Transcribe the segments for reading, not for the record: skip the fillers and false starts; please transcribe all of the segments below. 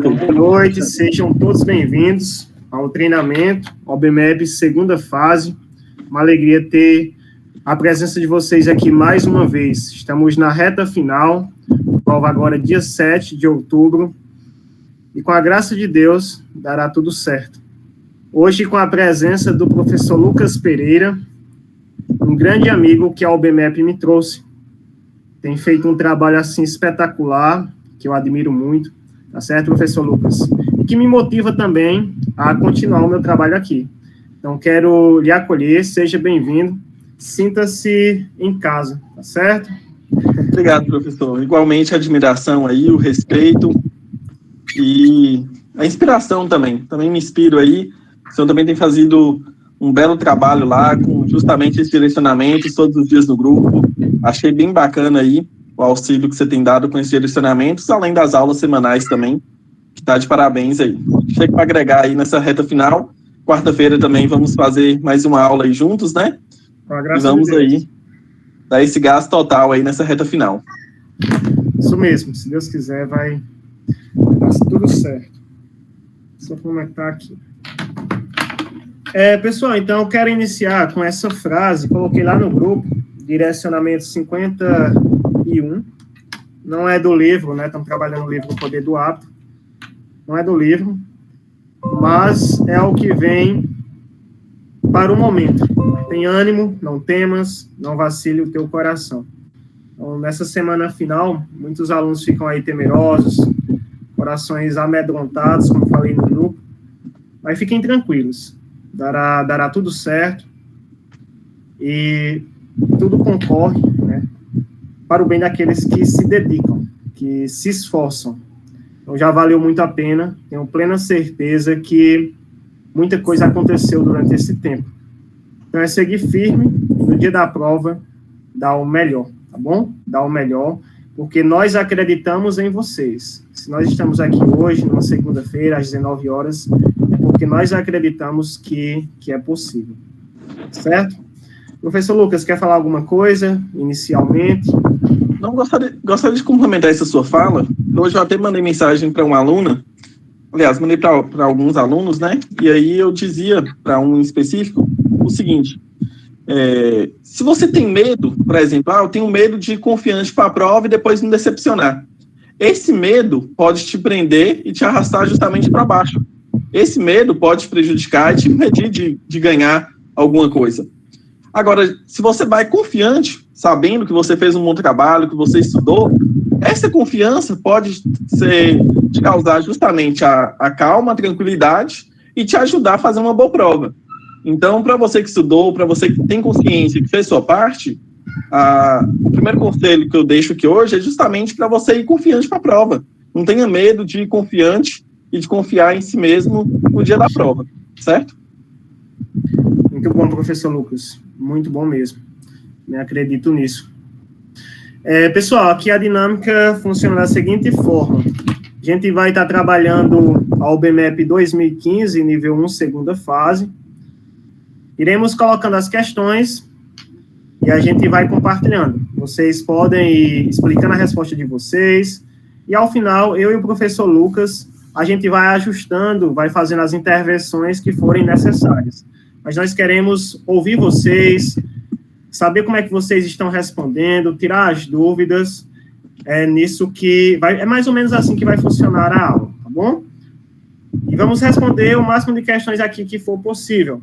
Boa noite, sejam todos bem-vindos ao treinamento OBMEP segunda fase. Uma alegria ter a presença de vocês aqui mais uma vez. Estamos na reta final, prova agora dia 7 de outubro, e com a graça de Deus dará tudo certo. Hoje com a presença do professor Lucas Pereira, um grande amigo que a OBMEP me trouxe. Tem feito um trabalho assim espetacular, que eu admiro muito, tá certo, professor Lucas? E que me motiva também a continuar o meu trabalho aqui. Então, quero lhe acolher, seja bem-vindo, sinta-se em casa, tá certo? Obrigado, professor. Igualmente a admiração aí, o respeito e a inspiração também. Também me inspiro aí. O senhor também tem feito um belo trabalho lá, com justamente esse direcionamento todos os dias no grupo. Achei bem bacana aí o auxílio que você tem dado com esses direcionamentos, além das aulas semanais também, que está de parabéns aí. Chega para agregar aí nessa reta final. Quarta-feira também vamos fazer mais uma aula aí juntos, né? E vamos aí dar esse gás total aí nessa reta final. Isso mesmo, se Deus quiser vai dar tudo certo. Só conectar aqui. Pessoal, então eu quero iniciar com essa frase, coloquei lá no grupo, direcionamento 51, não é do livro, né? Estamos trabalhando no livro O Poder do Hábito, não é do livro, mas é o que vem para o momento. Tem ânimo, não temas, não vacile o teu coração. Então, nessa semana final, muitos alunos ficam aí temerosos, corações amedrontados, como falei no grupo, mas fiquem tranquilos, dará tudo certo, e tudo concorre, né, para o bem daqueles que se dedicam, que se esforçam. Então, já valeu muito a pena, tenho plena certeza que muita coisa aconteceu durante esse tempo. Então, é seguir firme, no dia da prova, dar o melhor, tá bom? Dar o melhor, porque nós acreditamos em vocês. Se nós estamos aqui hoje, numa segunda-feira, às 19 horas, é porque nós acreditamos que é possível, certo? Professor Lucas, quer falar alguma coisa, inicialmente? Não, gostaria de complementar essa sua fala. Hoje eu até mandei mensagem para uma aluna, aliás, mandei para alguns alunos, né? E aí eu dizia para um em específico o seguinte, se você tem medo, por exemplo, eu tenho medo de ir confiante para a prova e depois me decepcionar. Esse medo pode te prender e te arrastar justamente para baixo. Esse medo pode te prejudicar e te impedir de ganhar alguma coisa. Agora, se você vai confiante, sabendo que você fez um bom trabalho, que você estudou, essa confiança pode te causar justamente a calma, a tranquilidade e te ajudar a fazer uma boa prova. Então, para você que estudou, para você que tem consciência, que fez sua parte, o primeiro conselho que eu deixo aqui hoje é justamente para você ir confiante para a prova. Não tenha medo de ir confiante e de confiar em si mesmo no dia da prova, certo? Muito bom, professor Lucas. Muito bom mesmo. Eu acredito nisso. Pessoal, aqui a dinâmica funciona da seguinte forma. A gente vai estar trabalhando a OBMEP 2015, nível 1, segunda fase. Iremos colocando as questões e a gente vai compartilhando. Vocês podem ir explicando a resposta de vocês. E, ao final, eu e o professor Lucas, a gente vai ajustando, vai fazendo as intervenções que forem necessárias. Mas nós queremos ouvir vocês, saber como é que vocês estão respondendo, tirar as dúvidas, nisso que vai, é mais ou menos assim que vai funcionar a aula, tá bom? E vamos responder o máximo de questões aqui que for possível.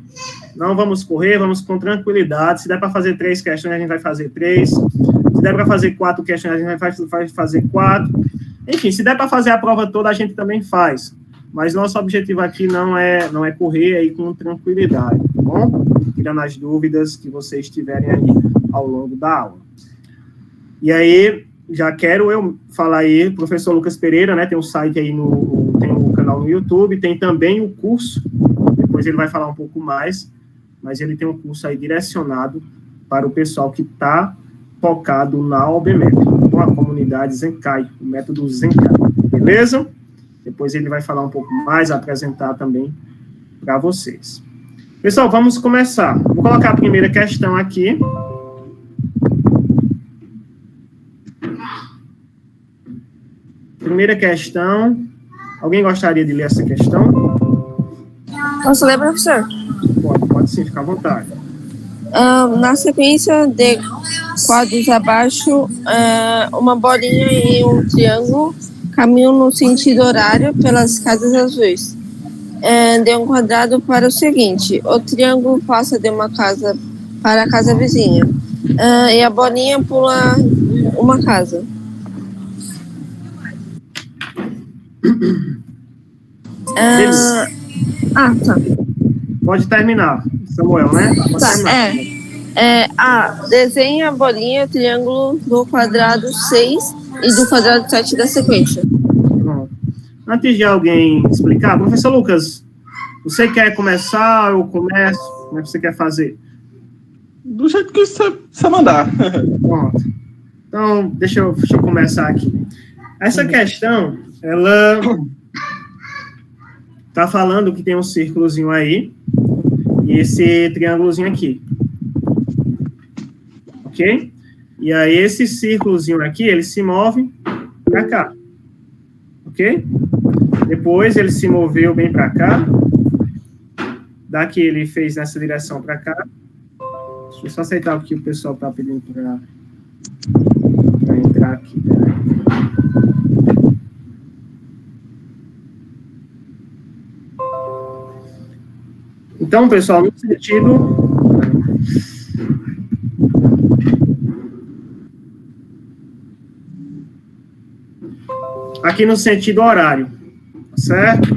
Não vamos correr, vamos com tranquilidade. Se der para fazer 3 questões, a gente vai fazer 3. Se der para fazer 4 questões, a gente vai fazer 4. Enfim, se der para fazer a prova toda, a gente também faz. Mas nosso objetivo aqui não é correr, é ir com tranquilidade, tá bom? Tirando as dúvidas que vocês tiverem aí ao longo da aula. E aí, já quero eu falar aí, professor Lucas Pereira, né, tem um site aí, tem um canal no YouTube, tem também o curso, depois ele vai falar um pouco mais, mas ele tem um curso aí direcionado para o pessoal que está focado na OBMEP, com a comunidade Zenkai, o método Zenkai, beleza? Depois ele vai falar um pouco mais, apresentar também para vocês. Pessoal, vamos começar. Vou colocar a primeira questão aqui. Primeira questão Alguém gostaria de ler essa questão? Posso ler, professor? Pode sim, fica à vontade. Na sequência de quadros abaixo, uma bolinha e um triângulo caminham no sentido horário pelas casas azuis. De um quadrado para o seguinte: o triângulo passa de uma casa para a casa vizinha, e a bolinha pula uma casa. Tá. Pode terminar, Samuel, né? Desenha a bolinha, o triângulo do quadrado 6 e do quadrado 7 da sequência. Pronto. Antes de alguém explicar, professor Lucas, você quer começar? Eu começo? Como é que você quer fazer? Do jeito que você mandar. Pronto. Então, deixa eu começar aqui. Essa questão, ela tá falando que tem um círculozinho aí e esse triângulozinho aqui. Ok? E aí, esse círculozinho aqui, ele se move para cá. Ok? Depois, ele se moveu bem para cá. Daqui, ele fez nessa direção para cá. Deixa eu só aceitar o que o pessoal está pedindo para entrar aqui. Então, pessoal, no sentido... Aqui no sentido horário, tá certo?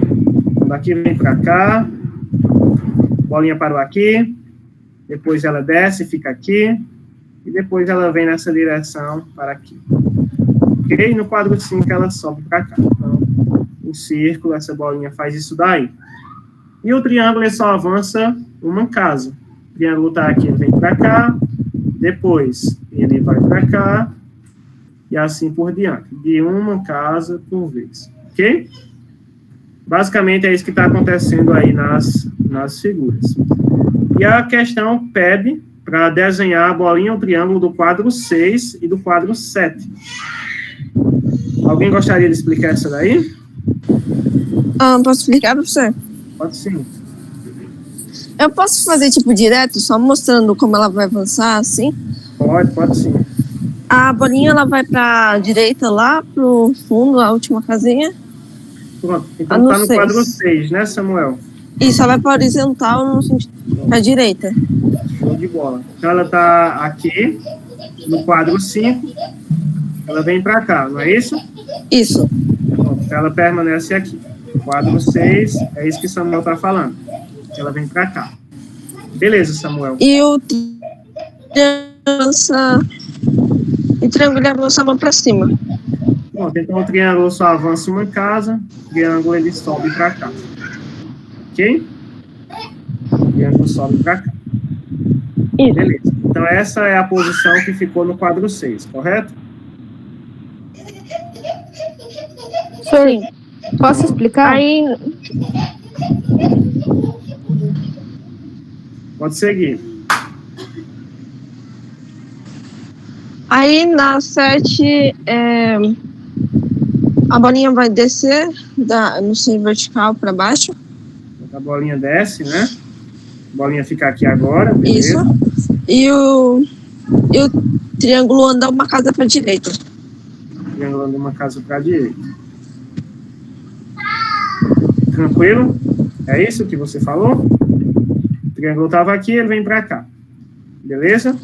Daqui vem para cá, bolinha parou aqui, depois ela desce, fica aqui, e depois ela vem nessa direção para aqui. Ok? No quadro 5 ela sobe para cá. Então, um círculo, essa bolinha faz isso daí. E o triângulo ele só avança uma casa. O triângulo está aqui, ele vem para cá, depois ele vai para cá, e assim por diante, de uma casa por vez, ok? Basicamente é isso que está acontecendo aí nas figuras. E a questão pede para desenhar a bolinha ou triângulo do quadro 6 e do quadro 7. Alguém gostaria de explicar essa daí? Posso explicar, professor? Pode sim. Eu posso fazer tipo direto, só mostrando como ela vai avançar, assim? Pode sim. A bolinha, ela vai para a direita lá, pro fundo, a última casinha. Pronto, então tá no quadro 6, né, Samuel? Isso, ela vai para horizontal no sentido para a direita. Show de bola. Então ela tá aqui, no quadro 5, ela vem para cá, não é isso? Isso. Pronto, então ela permanece aqui. Quadro 6, é isso que Samuel tá falando. Ela vem para cá. Beleza, Samuel. E o triângulo avança para cima. Pronto, então o triângulo só avança uma casa, o triângulo ele sobe para cá. Ok? O triângulo sobe para cá. Isso. Beleza. Então essa é a posição que ficou no quadro 6, correto? Sim. Posso explicar? Aí, Pode seguir. Aí na 7, a bolinha vai descer no sentido vertical para baixo. A bolinha desce, né? A bolinha fica aqui agora. Beleza. Isso. E o triângulo anda uma casa para a direita. O triângulo anda uma casa para a direita. Tranquilo? É isso que você falou? O triângulo estava aqui, ele vem para cá. Beleza?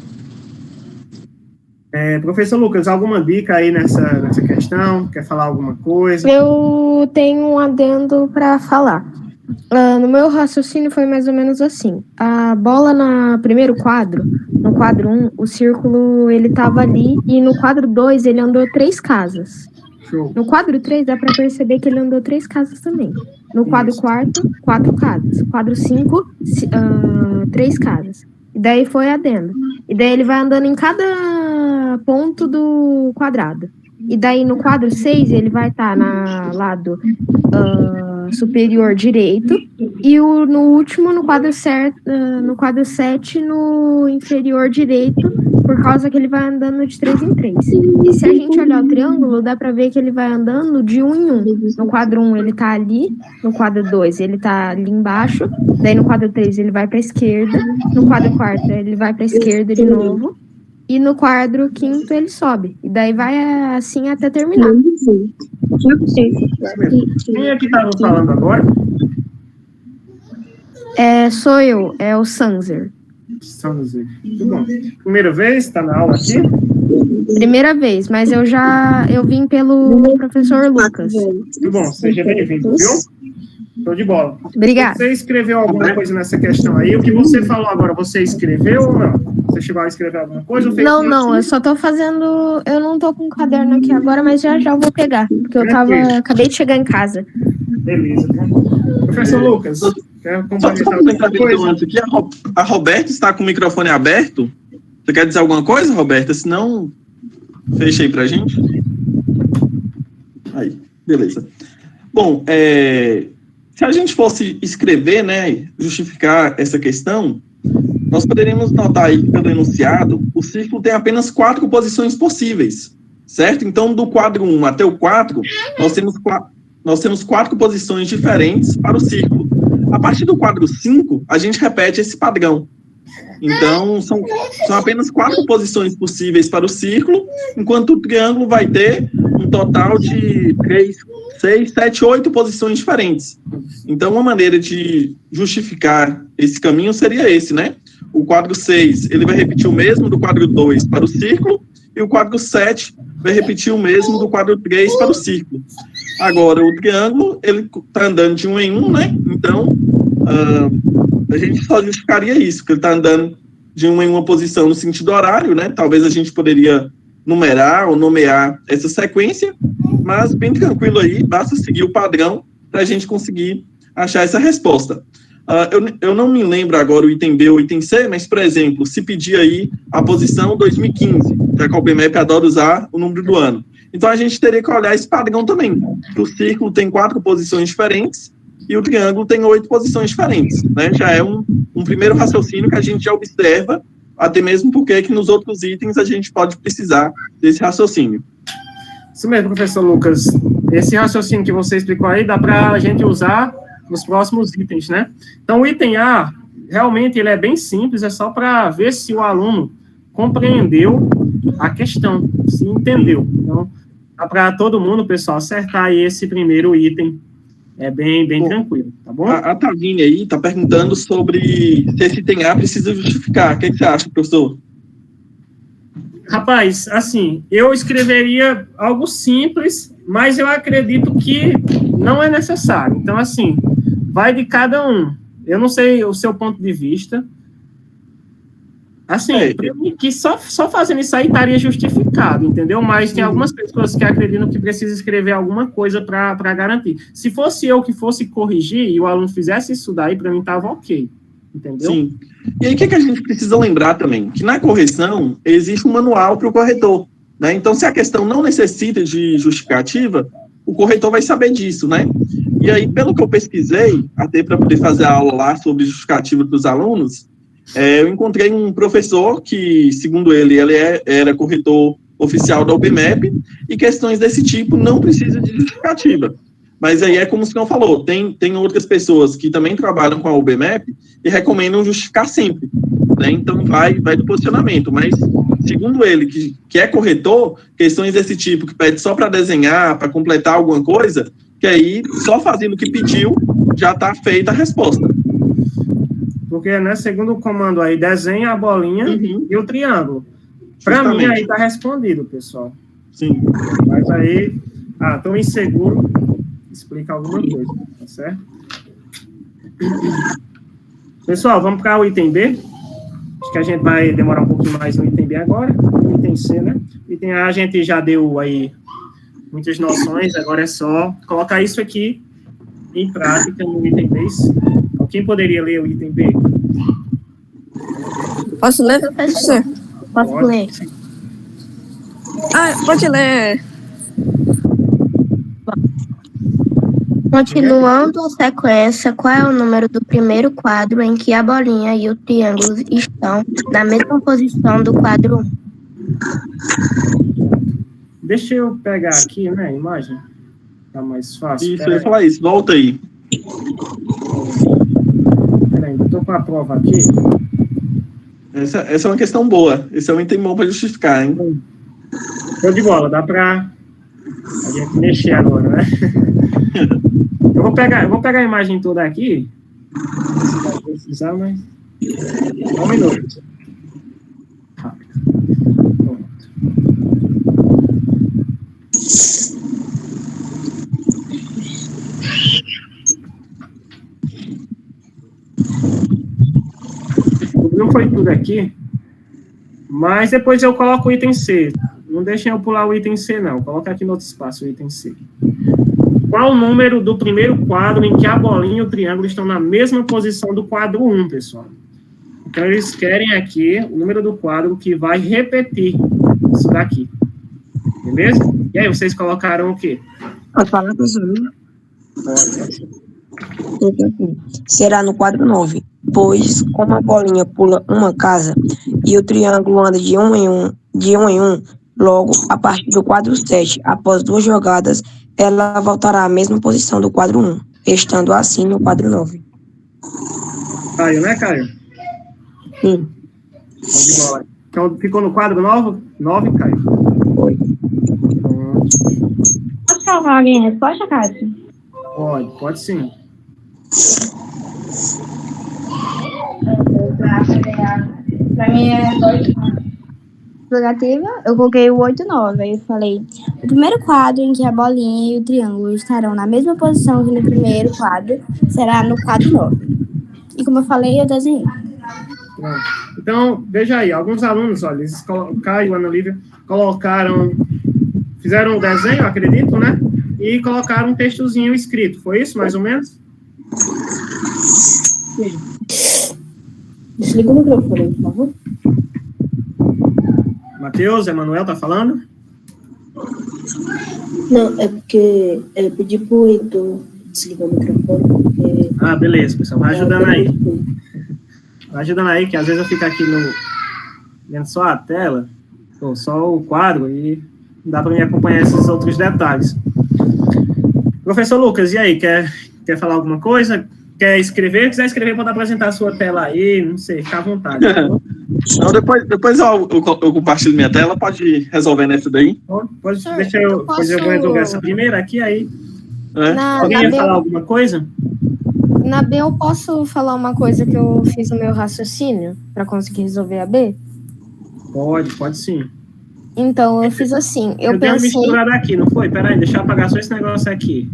Professor Lucas, alguma dica aí nessa questão? Quer falar alguma coisa? Eu tenho um adendo para falar. No meu raciocínio foi mais ou menos assim. A bola no primeiro quadro, no quadro 1, o círculo ele estava ali, e no quadro 2 ele andou 3 casas. Show. No quadro 3 dá para perceber que ele andou 3 casas também. No quadro 4, 4 casas. Quadro 5, 3 casas. E daí foi adendo. E daí ele vai andando em cada ponto do quadrado. E daí no quadro 6 ele vai estar no lado superior direito. E no último, no quadro 7, no inferior direito, por causa que ele vai andando de 3 em 3. E se a gente olhar o triângulo, dá pra ver que ele vai andando de 1 em 1. No quadro 1 ele tá ali, no quadro 2 ele tá ali embaixo, daí no quadro 3 ele vai pra esquerda, no quadro 4 ele vai pra esquerda de novo, e no quadro 5º ele sobe. E daí vai assim até terminar. Quem é que tá falando agora? Sou eu, é o Sanzer. Sanzer. Muito bom. Primeira vez, tá na aula aqui? Primeira vez, mas eu vim pelo professor Lucas. Muito bom, seja bem-vindo, viu? Show de bola. Obrigada. Você escreveu alguma coisa nessa questão aí? O que você falou agora, você escreveu ou não? Você chegou a escrever alguma coisa? Ou fez Não, eu só tô fazendo... Eu não tô com um caderno aqui agora, mas já eu vou pegar. Porque eu acabei de chegar em casa. Beleza. Professor Lucas, quer complementar alguma coisa? Aqui, a Roberta está com o microfone aberto. Você quer dizer alguma coisa, Roberta? Se não, fecha aí pra gente. Aí, beleza. Bom, se a gente fosse escrever, né, justificar essa questão, nós poderíamos notar aí pelo enunciado, o círculo tem apenas 4 posições possíveis, certo? Então, do quadro 1 até o 4, nós temos 4 posições diferentes para o círculo. A partir do quadro 5, a gente repete esse padrão. Então, são apenas 4 posições possíveis para o círculo, enquanto o triângulo vai ter um total de 3, 6, 7, 8 posições diferentes. Então, uma maneira de justificar esse caminho seria esse, né? O quadro 6, ele vai repetir o mesmo do quadro 2 para o círculo, e o quadro 7 vai repetir o mesmo do quadro 3 para o círculo. Agora, o triângulo, ele está andando de 1 em 1, né? Então, a gente só justificaria isso, que ele está andando de 1 em 1 posição no sentido horário, né? Talvez a gente poderia numerar ou nomear essa sequência, mas bem tranquilo aí, basta seguir o padrão para a gente conseguir achar essa resposta. Eu não me lembro agora o item B ou o item C, mas, por exemplo, se pedir aí a posição 2015, já que a OBMAP adora usar o número do ano. Então, a gente teria que olhar esse padrão também. O círculo tem 4 posições diferentes e o triângulo tem 8 posições diferentes, né? Já é um primeiro raciocínio que a gente já observa, até mesmo porque que nos outros itens a gente pode precisar desse raciocínio. Isso mesmo, professor Lucas. Esse raciocínio que você explicou aí dá para a gente usar nos próximos itens, né? Então, o item A, realmente, ele é bem simples, é só para ver se o aluno compreendeu a questão, se entendeu. Então, dá para todo mundo, pessoal, acertar aí esse primeiro item. É bem tranquilo, tá bom? A Tavinha aí está perguntando sobre se esse item A precisa justificar. O que você acha, professor? Rapaz, assim, eu escreveria algo simples, mas eu acredito que não é necessário. Então, assim, vai de cada um. Eu não sei o seu ponto de vista. Assim, que só fazendo isso aí estaria justificado, entendeu? Mas tem algumas pessoas que acreditam que precisa escrever alguma coisa para garantir. Se fosse eu que fosse corrigir e o aluno fizesse isso daí, para mim estava ok, entendeu? Sim. E aí, o que a gente precisa lembrar também? Que na correção existe um manual para o corretor, né? Então, se a questão não necessita de justificativa, o corretor vai saber disso, né? E aí, pelo que eu pesquisei, até para poder fazer a aula lá sobre justificativa para os alunos, eu encontrei um professor que, segundo ele era corretor oficial da OBMAP, e questões desse tipo não precisam de justificativa. Mas aí é como o senhor falou, tem outras pessoas que também trabalham com a OBMAP e recomendam justificar sempre, né? Então vai do posicionamento, mas segundo ele, que é corretor, questões desse tipo, que pede só para desenhar, para completar alguma coisa, que aí, só fazendo o que pediu, já está feita a resposta. Porque, né, segundo o comando aí, desenha a bolinha e o triângulo. Para mim, aí tá respondido, pessoal. Sim. Mas aí, tô inseguro, explica alguma coisa, tá certo? Pessoal, vamos para o item B. Acho que a gente vai demorar um pouquinho mais no item B agora. No item C, né? Item A, a gente já deu aí muitas noções, agora é só colocar isso aqui em prática no item B. Quem poderia ler o item B? Posso ler, professor? Posso ler? Pode ler. Continuando a sequência, qual é o número do primeiro quadro em que a bolinha e o triângulo estão na mesma posição do quadro 1? Deixa eu pegar aqui, né, a imagem. Tá mais fácil. Isso, eu ia falar isso. Volta aí. Peraí, eu tô com a prova aqui. Essa é uma questão boa. Esse é um item bom para justificar, hein? Show de bola, dá pra a gente mexer agora, né? Eu vou pegar a imagem toda aqui. Se vai precisar, mas... Um minuto. Rápido. Pronto. Não foi tudo aqui, mas depois eu coloco o item C. Não deixem eu pular o item C, não. Coloca aqui no outro espaço o item C. Qual o número do primeiro quadro em que a bolinha e o triângulo estão na mesma posição do quadro 1, pessoal? Então, eles querem aqui o número do quadro que vai repetir isso daqui. Beleza? E aí, vocês colocaram o quê? Pode falar, professor? Pode. Será no quadro 9, pois como a bolinha pula uma casa e o triângulo anda de um em um, logo, a partir do quadro 7, após 2 jogadas, ela voltará à mesma posição do quadro 1, estando assim no quadro 9. Caio, né, Caio? Sim. Show de bola. Então, ficou no quadro 9, Caio? Foi. Posso salvar alguém a resposta, Cássio? Pode sim. Pra mim é 8. Explicativa, eu coloquei o 8 e 9. Aí eu falei: o primeiro quadro em que a bolinha e o triângulo estarão na mesma posição que no primeiro quadro será no quadro 9. E como eu falei, eu desenhei. Pronto. Então, veja aí, alguns alunos, olha, eles Caio, Ana Lívia, fizeram o desenho, acredito, né? E colocaram um textozinho escrito. Foi isso, mais ou menos? Sim. Desliga o microfone, por favor. Matheus, Emanuel, tá falando? Não, é porque eu pedi pro Heitor desligar o microfone, porque... Ah, beleza, pessoal, vai ajudando aí. Vai ajudando aí, que às vezes eu fico aqui vendo só a tela, ou só o quadro, e não dá para me acompanhar esses outros detalhes. Professor Lucas, e aí, quer falar alguma coisa? Quer escrever? Se quiser escrever, pode apresentar a sua tela aí, não sei, fica à vontade. Não, depois eu compartilho minha tela, pode ir resolvendo essa daí? Pode, deixa eu vou resolver essa primeira aqui, aí. Alguém Na ia B, falar alguma coisa? na B eu posso falar uma coisa que eu fiz no meu raciocínio para conseguir resolver a B? Pode sim. Então, eu fiz assim, eu dei uma pensei... misturada aqui, não foi? Peraí, deixa eu apagar só esse negócio aqui.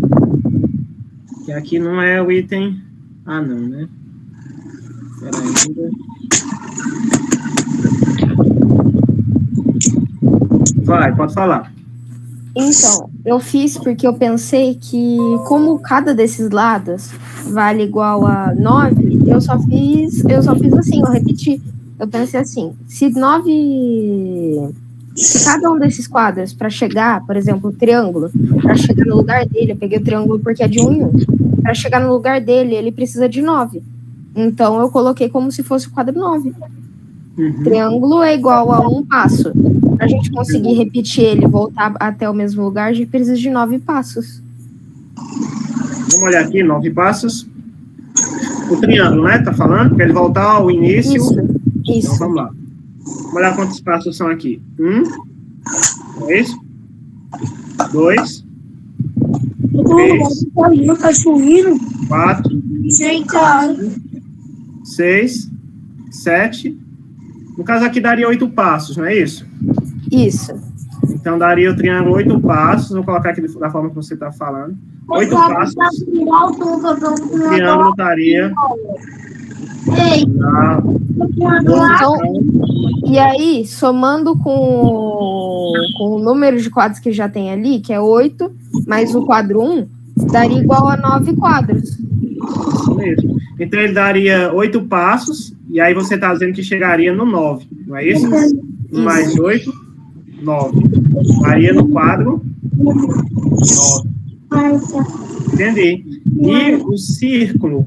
Que aqui não é o item... Ah, não, né? Peraí. Vai, pode falar. Então, eu fiz porque eu pensei que, como cada desses lados vale igual a 9, eu só fiz assim, eu repeti. Eu pensei assim, se cada um desses quadros, para chegar, por exemplo, o triângulo, para chegar no lugar dele, eu peguei o triângulo porque é de 1 em 1. Para chegar no lugar dele, ele precisa de 9. Então, eu coloquei como se fosse o quadro 9. Triângulo é igual a 1 passo. Para a gente conseguir repetir ele e voltar até o mesmo lugar, a gente precisa de 9 passos. Vamos olhar aqui, 9 passos. O triângulo, né? Tá falando? Para ele voltar ao início. Isso. Então, vamos lá. Vamos olhar quantos passos são aqui. 2, 2, 3, 4, 6, 7. No caso aqui daria 8 passos, não é isso? Isso. Então daria o triângulo 8 passos. Vou colocar aqui da forma que você está falando. 8 passos. O triângulo estaria na Então, e aí, somando com o número de quadros que já tem ali, que é 8, mais o quadro 1, daria igual a 9 quadros. Isso mesmo. Então, ele daria 8 passos, e aí você está dizendo que chegaria no 9, não é isso? Mais 8, 9. Daria no quadro 9. Entendi. E o círculo,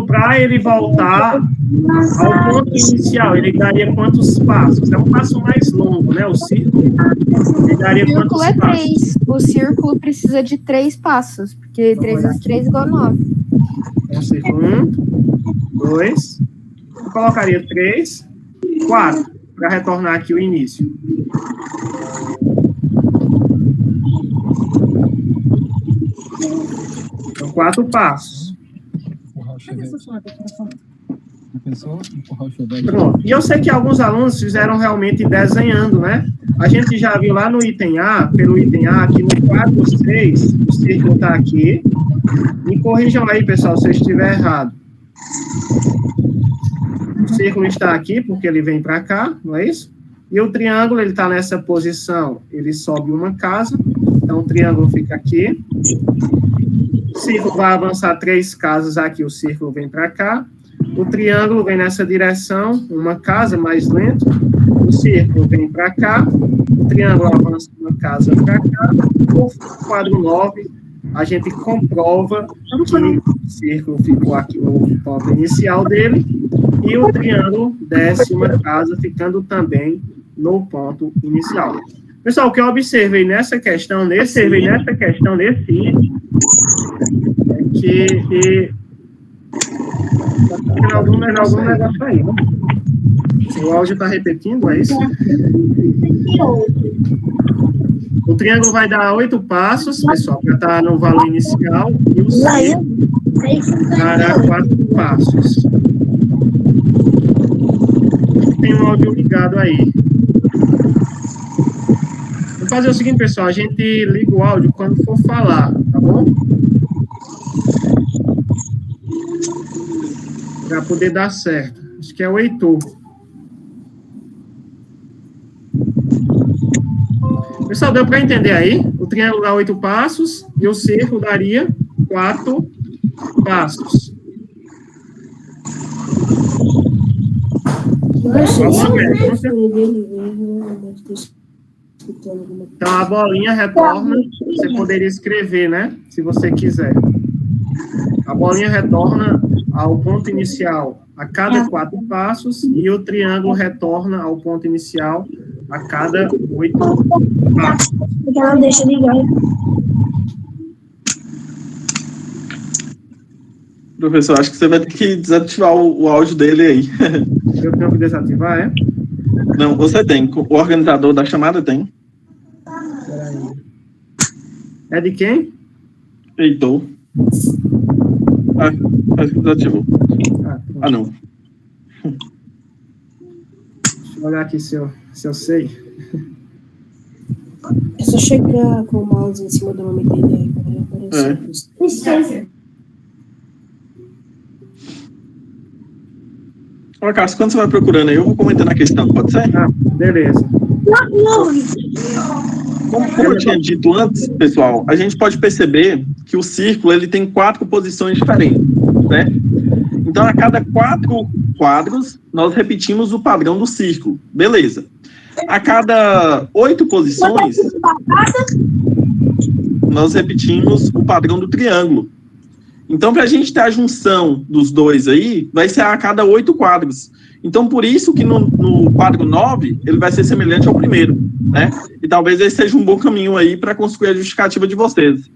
para ele voltar ao ponto inicial, ele daria quantos passos? É um passo mais longo, né? O círculo, ele daria O círculo quantos é passos? 3. O círculo precisa de 3 passos, porque 3 vezes 3 igual a 9. Então, círculo 1, 2, eu colocaria 3, 4, para retornar aqui o início. Então, 4 passos. Pronto. E eu sei que alguns alunos fizeram realmente desenhando, né? A gente já viu lá no item A, pelo item A, que no quadro 6, o círculo está aqui. Me corrijam aí, pessoal, se eu estiver errado. O círculo está aqui, porque ele vem para cá, não é isso? E o triângulo, ele está nessa posição, ele sobe uma casa, então o triângulo fica aqui. O círculo vai avançar 3 casas aqui, o círculo vem para cá. O triângulo vem nessa direção, uma casa mais lento. O círculo vem para cá. O triângulo avança uma casa para cá. O quadro 9, a gente comprova que o círculo ficou aqui no ponto inicial dele. E o triângulo desce uma casa, ficando também no ponto inicial. Pessoal, o que eu observei nessa questão, nesse item, é que tem algum negócio aí, né? O áudio está repetindo, é isso? O triângulo vai dar 8 passos, pessoal, para estar no valor inicial, e o círculo dará 4 passos. Tem um áudio ligado aí. Vou fazer o seguinte, pessoal, a gente liga o áudio quando for falar, tá bom? Para poder dar certo. Acho que é o Heitor. Pessoal, deu para entender aí? O triângulo dá 8 passos e o círculo daria 4 passos. Então, a bolinha retorna, você poderia escrever, né? Se você quiser. A bolinha retorna ao ponto inicial a cada 4 passos e o triângulo retorna ao ponto inicial a cada 8 passos. Ela deixa ligar. Professor, acho que você vai ter que desativar o áudio dele aí. Eu tenho que desativar, é? Não, você tem. O organizador da chamada tem. Peraí. É de quem? Heitor. Acho que desativou. Não. Deixa eu olhar aqui se eu sei. É só chegar com o mouse em cima do nome dele aí, vai aparecer. Ó, Carlos, quando você vai procurando aí, eu vou comentando a questão, pode ser? Beleza. Como eu tinha dito antes, pessoal, a gente pode perceber que o círculo ele tem 4 posições diferentes, né? Então, a cada 4 quadros, nós repetimos o padrão do círculo. Beleza. A cada 8 posições, nós repetimos o padrão do triângulo. Então, para a gente ter a junção dos dois aí, vai ser a cada 8 quadros. Então, por isso que no quadro 9, ele vai ser semelhante ao primeiro, né? E talvez esse seja um bom caminho aí para construir a justificativa de vocês.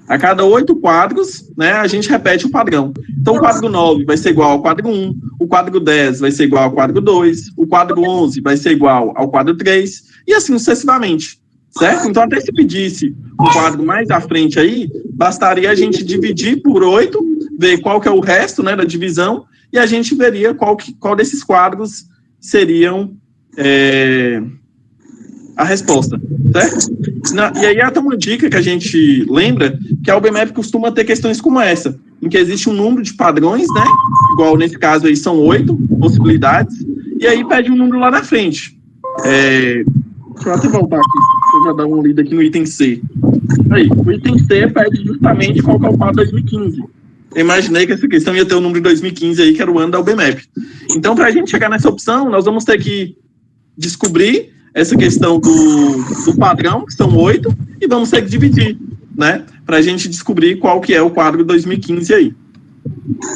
A cada 8 quadros, né, a gente repete o padrão. Então, o quadro 9 vai ser igual ao quadro 1, o quadro 10 vai ser igual ao quadro 2, o quadro 11 vai ser igual ao quadro 3, e assim sucessivamente, certo? Então, até se pedisse um quadro mais à frente aí, bastaria a gente dividir por 8, ver qual que é o resto, né, da divisão, e a gente veria qual desses quadros seriam a resposta, certo? E aí até uma dica que a gente lembra, que a UBMAP costuma ter questões como essa, em que existe um número de padrões, né, igual nesse caso aí são 8 possibilidades, e aí pede um número lá na frente. Deixa eu até voltar aqui, eu já dar uma lida aqui no item C. Aí, o item C pede justamente qual que é o quadro 2015. Eu imaginei que essa questão ia ter o número de 2015 aí, que era o ano da UBMAP. Então, para a gente chegar nessa opção, nós vamos ter que descobrir essa questão do padrão, que são 8, e vamos ter que dividir. né, para a gente descobrir qual que é o quadro 2015 aí.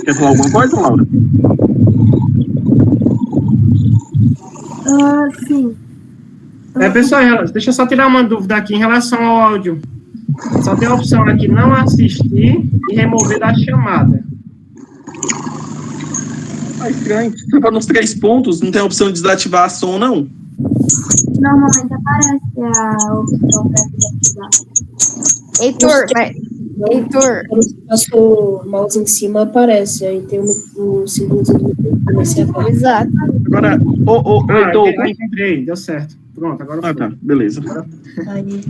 Quer falar alguma coisa, Laura? Sim. Pessoal, deixa eu só tirar uma dúvida aqui em relação ao áudio. Só tem a opção aqui, não assistir e remover da chamada. Estranho. Você tá nos 3 pontos, não tem a opção de desativar som, não? Normalmente aparece a opção para desativar. Heitor, Se passa o mouse em cima, aparece. Aí tem o símbolo do comecei a exato. Agora, Heitor... Encontrei, deu certo. Pronto, agora foi. tá, beleza. Aí.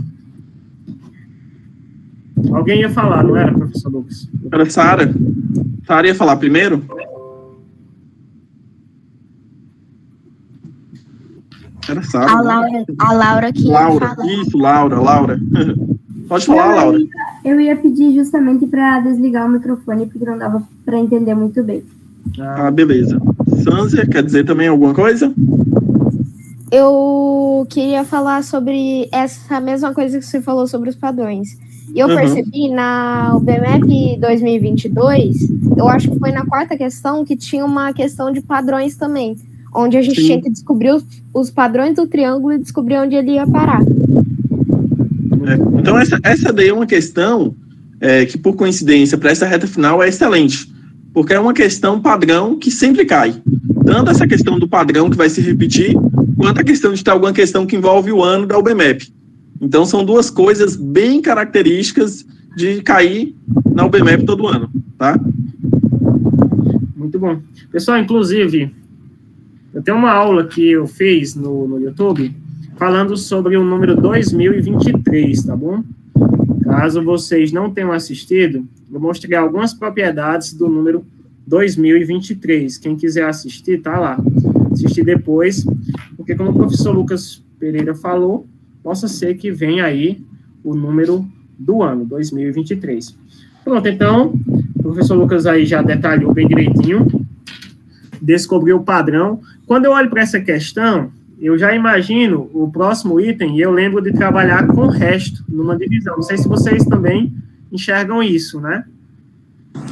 Alguém ia falar, não era, professor Lucas? Era Sara. Sara ia falar primeiro? Era Sara. A Laura que ia Laura, falar. isso, Laura. Pode falar, Laura. Eu ia pedir justamente para desligar o microfone, porque não dava para entender muito bem. Ah, beleza. Sânzia, quer dizer também alguma coisa? Eu queria falar sobre essa mesma coisa que você falou sobre os padrões. E eu percebi na UBMAP 2022, eu acho que foi na 4ª questão, que tinha uma questão de padrões também, onde a gente tinha que descobrir os padrões do triângulo e descobrir onde ele ia parar. Então, essa daí é uma questão que, por coincidência, para essa reta final é excelente, porque é uma questão padrão que sempre cai. Tanto essa questão do padrão que vai se repetir, quanto a questão de ter alguma questão que envolve o ano da UBMAP. Então, são 2 coisas bem características de cair na UBMAP todo ano, tá? Muito bom. Pessoal, inclusive, eu tenho uma aula que eu fiz no YouTube falando sobre o número 2023, tá bom? Caso vocês não tenham assistido, eu mostrei algumas propriedades do número 2023. Quem quiser assistir, tá lá. Assistir depois, porque como o professor Lucas Pereira falou, possa ser que venha aí o número do ano, 2023. Pronto, então, o professor Lucas aí já detalhou bem direitinho, descobriu o padrão. Quando eu olho para essa questão, eu já imagino o próximo item e eu lembro de trabalhar com o resto numa divisão. Não sei se vocês também enxergam isso, né?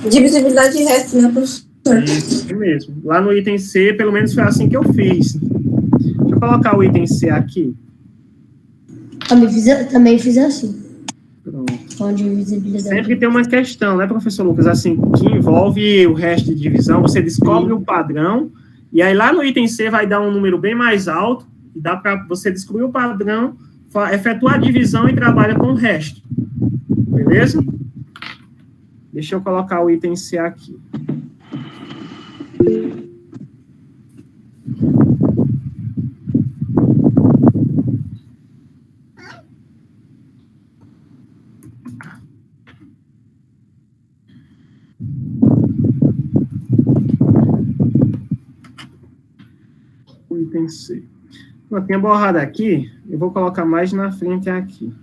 Divisibilidade de resto, né, professor? Isso mesmo. Lá no item C, pelo menos foi assim que eu fiz. Deixa eu colocar o item C aqui. Também fiz assim. Pronto. Com divisibilidade. Sempre tem uma questão, né, professor Lucas, assim, que envolve o resto de divisão, você descobre o padrão, e aí lá no item C vai dar um número bem mais alto, e dá para você descobrir o padrão, efetuar a divisão e trabalha com o resto. Beleza? Deixa eu colocar o item C aqui. O item C. Eu tinha borrado aqui, eu vou colocar mais na frente aqui.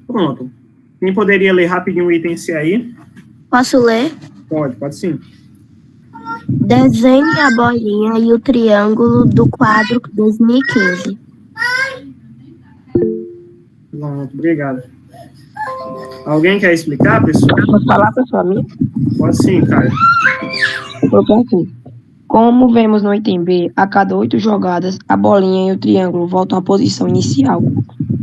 Pronto. Quem poderia ler rapidinho o item C aí? Posso ler? Pode sim. Desenhe a bolinha e o triângulo do quadro 2015. Pronto, obrigado. Alguém quer explicar, pessoal? Posso falar, pessoal? Minha? Pode sim, Caio. Porque assim, como vemos no item B, a cada 8 jogadas, a bolinha e o triângulo voltam à posição inicial.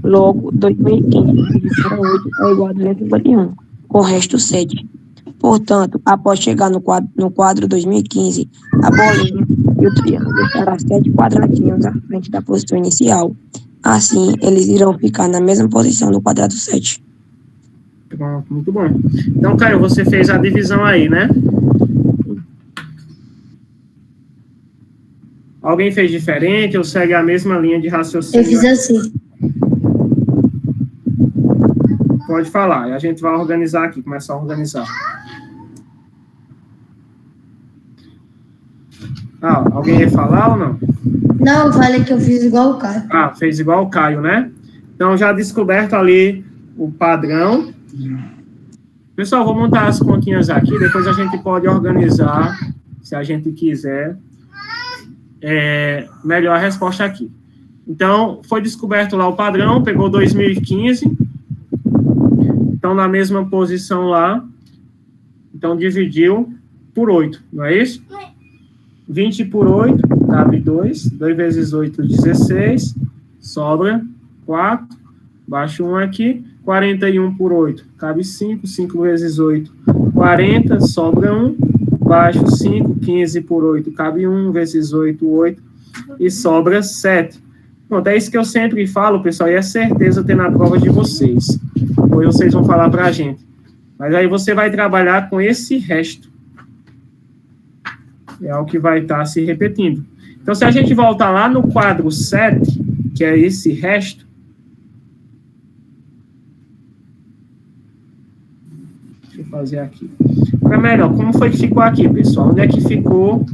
Logo, 2015 dividido por 8 é igual a 251, com o resto 7. Portanto, após chegar no quadro 2015, a bolinha e o triângulo estarão 7 quadradinhos à frente da posição inicial. Assim, eles irão ficar na mesma posição do quadrado 7. Pronto, muito bom. Então, Caio, você fez a divisão aí, né? Alguém fez diferente ou segue a mesma linha de raciocínio? Eu fiz assim. Pode falar, a gente vai organizar aqui, começar a organizar. Alguém ia falar ou não? Não, eu falei que eu fiz igual o Caio. Fez igual o Caio, né? Então, já descoberto ali o padrão. Pessoal, vou montar as continhas aqui, depois a gente pode organizar, se a gente quiser, melhor a resposta aqui. Então, foi descoberto lá o padrão, pegou 2015. Então, na mesma posição lá. Então, dividiu por 8, não é isso? 20 por 8, cabe 2. 2 vezes 8, 16. Sobra 4. Baixo 1 aqui. 41 por 8, cabe 5. 5 vezes 8, 40. Sobra 1. Baixo 5. 15 por 8, cabe 1. Vezes 8, 8. E sobra 7. Pronto, é isso que eu sempre falo, pessoal, e é certeza ter na prova de vocês. Depois vocês vão falar para a gente. Mas aí você vai trabalhar com esse resto. É o que vai estar se repetindo. Então, se a gente voltar lá no quadro 7, que é esse resto, deixa eu fazer aqui. Para melhor, como foi que ficou aqui, pessoal? Onde é que ficou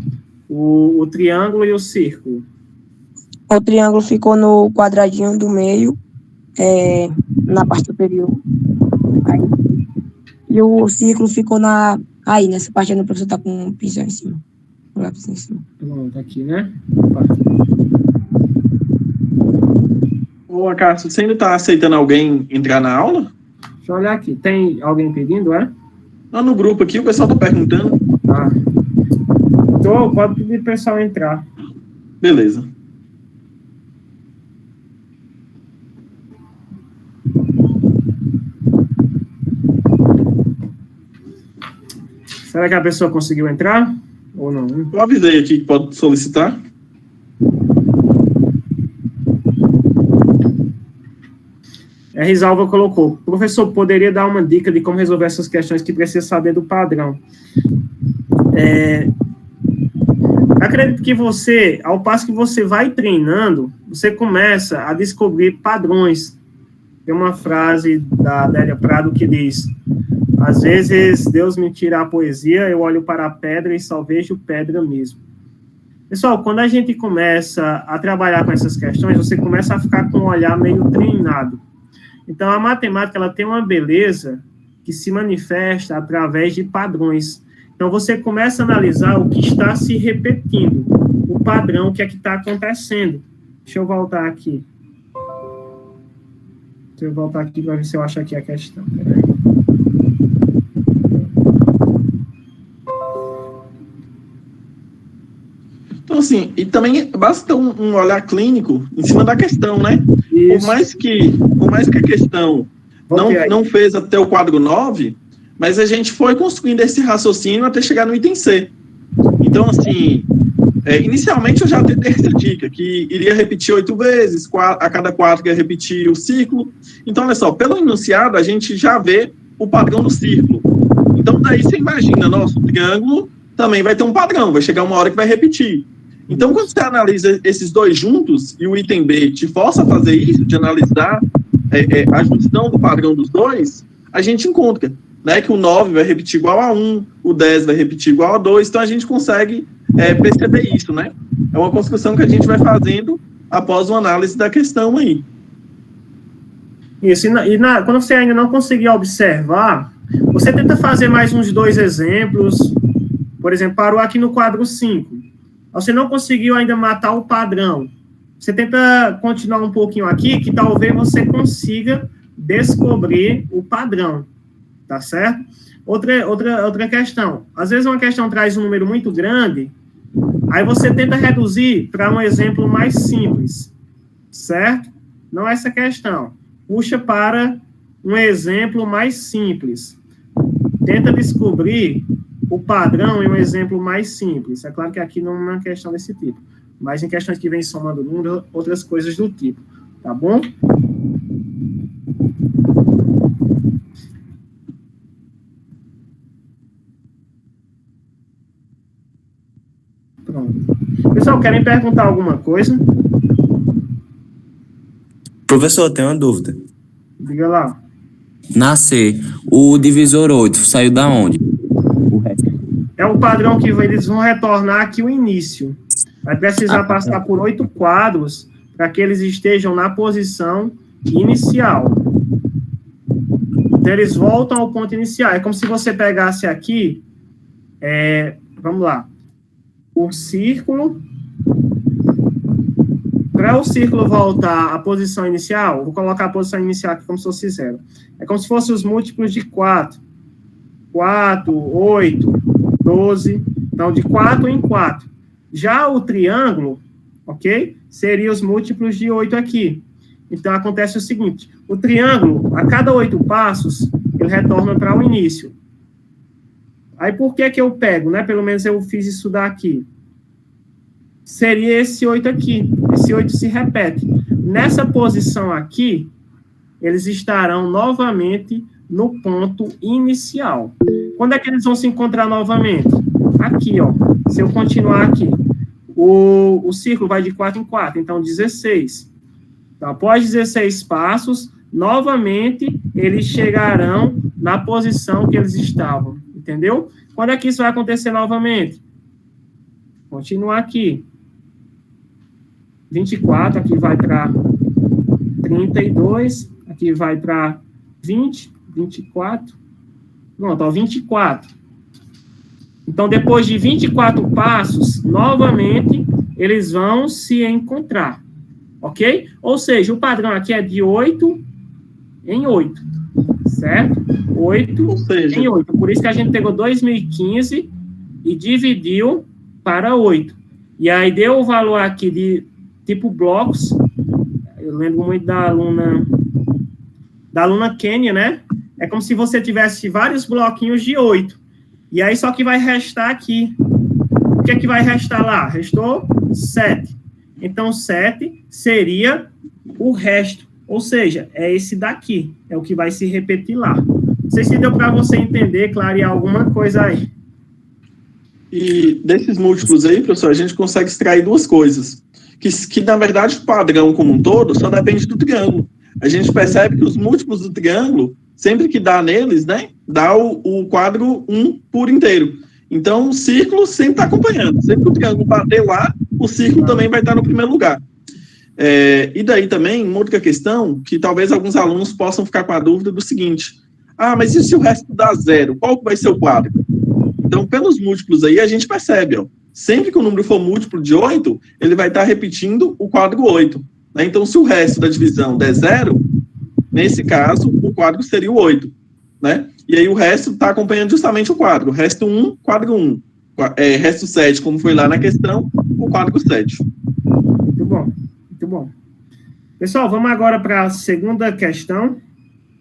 o triângulo e o círculo? O triângulo ficou no quadradinho do meio, na parte superior. Aí. E o círculo ficou aí, nessa parte onde o professor está com um pincel em cima. Um lápis em cima. Pronto, aqui, né? Ô, Cássio, você ainda está aceitando alguém entrar na aula? Deixa eu olhar aqui. Tem alguém pedindo, é? Não, no grupo aqui, o pessoal está perguntando. Ah. Então, pode pedir para o pessoal entrar. Beleza. Será que a pessoa conseguiu entrar? Ou não? Eu avisei aqui que pode solicitar. Risalva colocou: professor, poderia dar uma dica de como resolver essas questões que precisa saber do padrão? Acredito que você, ao passo que você vai treinando, você começa a descobrir padrões. Tem uma frase da Adélia Prado que diz: às vezes Deus me tira a poesia, eu olho para a pedra e só vejo pedra mesmo. Pessoal, quando a gente começa a trabalhar com essas questões, você começa a ficar com um olhar meio treinado. Então, a matemática, ela tem uma beleza que se manifesta através de padrões. Então, você começa a analisar o que está se repetindo, o padrão, o que é que está acontecendo. Deixa eu voltar aqui. Para ver se eu acho aqui a questão. Peraí. Então, assim, e também basta um olhar clínico em cima da questão, né? Por mais que a questão não fez até o quadro 9, mas a gente foi construindo esse raciocínio até chegar no item C. Então, assim, inicialmente eu já dei essa dica, que iria repetir 8 vezes, a cada 4 ia repetir o círculo. Então, olha só, pelo enunciado, a gente já vê o padrão do círculo. Então, daí você imagina, nosso triângulo também vai ter um padrão, vai chegar uma hora que vai repetir. Então, quando você analisa esses dois juntos, e o item B te força a fazer isso, de analisar a junção do padrão dos dois, a gente encontra, né, que o 9 vai repetir igual a 1, o 10 vai repetir igual a 2, então a gente consegue perceber isso, né? É uma construção que a gente vai fazendo após uma análise da questão aí. Isso, quando você ainda não conseguir observar, você tenta fazer mais uns 2 exemplos. Por exemplo, parou aqui no quadro 5. Você não conseguiu ainda matar o padrão. Você tenta continuar um pouquinho aqui, que talvez você consiga descobrir o padrão. Tá certo? Outra questão. Às vezes uma questão traz um número muito grande, aí você tenta reduzir para um exemplo mais simples. Certo? Não é essa questão. Puxa para um exemplo mais simples. Tenta descobrir o padrão em um exemplo mais simples. É claro que aqui não é uma questão desse tipo, mas em questões que vêm somando número, outras coisas do tipo. Tá bom? Pronto. Pessoal, querem perguntar alguma coisa? Professor, tenho uma dúvida. Diga lá. Na C, o divisor 8 saiu da onde? O resto. É o padrão que eles vão retornar aqui o início. Vai precisar passar por 8 quadros para que eles estejam na posição inicial. Então, eles voltam ao ponto inicial. É como se você pegasse aqui, vamos lá, o círculo. para o círculo voltar à posição inicial, vou colocar a posição inicial aqui como se fosse 0. É como se fossem os múltiplos de 4. 4, 8, 12. Então, de 4 em 4. Já o triângulo, ok? Seria os múltiplos de 8 aqui. Então, acontece o seguinte. O triângulo, a cada 8 passos, ele retorna para o início. Aí, por que eu pego, né? Pelo menos eu fiz isso daqui. Seria esse 8 aqui. Esse 8 se repete. Nessa posição aqui, eles estarão novamente no ponto inicial. Quando é que eles vão se encontrar novamente? Aqui, ó. Se eu continuar aqui, o círculo vai de 4 em 4, então 16. Então, após 16 passos, novamente, eles chegarão na posição que eles estavam. Entendeu? Quando é que isso vai acontecer novamente? Continuar aqui. 24, aqui vai para 32, aqui vai para 20, 24. Pronto, ó, 24. Então, depois de 24 passos, novamente, eles vão se encontrar. Ok? Ou seja, o padrão aqui é de 8 em 8. Certo? 8 em 8. Por isso que a gente pegou 2015 e dividiu para 8. E aí deu o valor aqui de tipo blocos. Eu lembro muito da aluna Kênia, né? É como se você tivesse vários bloquinhos de 8. E aí só que vai restar aqui. O que é que vai restar lá? Restou 7. Então, 7 seria o resto. Ou seja, é esse daqui. É o que vai se repetir lá. Não sei se deu para você entender, clarear alguma coisa aí. E desses múltiplos aí, professor, a gente consegue extrair duas coisas. Que na verdade, o padrão como um todo só depende do triângulo. A gente percebe que os múltiplos do triângulo, sempre que dá neles, né, dá o quadro 1 por inteiro. Então, o círculo sempre está acompanhando. Sempre que o triângulo bater lá, o círculo também vai estar no primeiro lugar. E daí também, uma outra questão, que talvez alguns alunos possam ficar com a dúvida do seguinte: mas e se o resto dá 0? Qual que vai ser o quadro? Então, pelos múltiplos aí, a gente percebe, ó, sempre que o número for múltiplo de 8, ele vai estar repetindo o quadro 8. Né? Então, se o resto da divisão der 0, nesse caso, o quadro seria o 8. Né? E aí o resto está acompanhando justamente o quadro. Resto 1, quadro 1. Resto 7, como foi lá na questão, o quadro 7. Muito bom, muito bom. Pessoal, vamos agora para a segunda questão.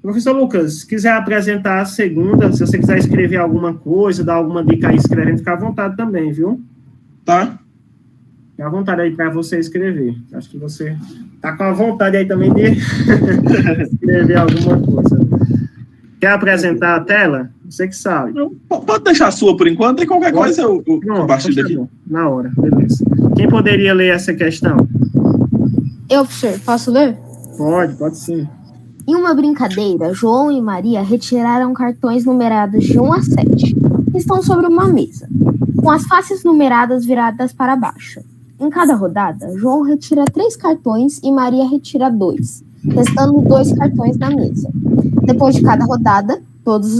Professor Lucas, se quiser apresentar a segunda, se você quiser escrever alguma coisa, dar alguma dica aí escrevendo, fica à vontade também, viu? Tá. Fica à vontade aí para você escrever. Acho que você tá com a vontade aí também de escrever alguma coisa. Quer apresentar a tela? Você que sabe. Não, pode deixar a sua por enquanto, e qualquer coisa eu compartilho aqui. Na hora, beleza. Quem poderia ler essa questão? Eu, professor, posso ler? Pode sim. Em uma brincadeira, João e Maria retiraram cartões numerados de 1 a 7, que estão sobre uma mesa, com as faces numeradas viradas para baixo. Em cada rodada, João retira 3 cartões e Maria retira 2, restando 2 cartões na mesa. Depois de cada rodada, todos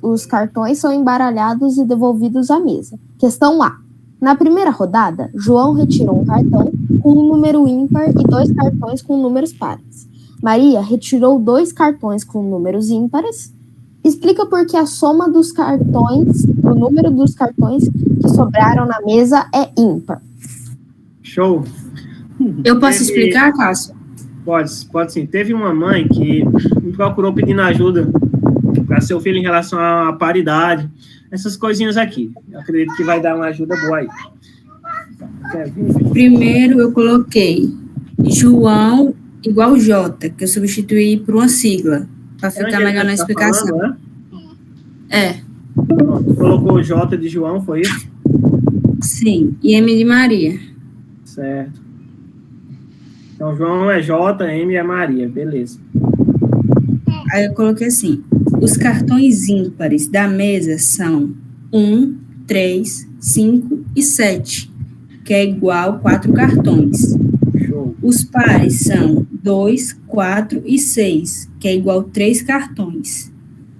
os cartões são embaralhados e devolvidos à mesa. Questão A. Na primeira rodada, João retirou um cartão com um número ímpar e 2 cartões com números pares. Maria retirou 2 cartões com números ímpares. Explica por que a soma dos cartões, o número dos cartões que sobraram na mesa é ímpar. Show. Eu posso explicar, Cássio? Pode sim. Teve uma mãe que me procurou pedindo ajuda para seu filho em relação à paridade, essas coisinhas aqui. Eu acredito que vai dar uma ajuda boa aí. Primeiro eu coloquei João igual J, que eu substituí por uma sigla, para ficar melhor na explicação. Falando, né? Tu colocou J de João, foi isso? Sim, e M de Maria. Certo. Então, João é J, M é Maria, beleza. Aí eu coloquei assim: os cartões ímpares da mesa são 1, 3, 5 e 7, que é igual 4 cartões. Show. Os pares são 2, 4 e 6, que é igual 3 cartões.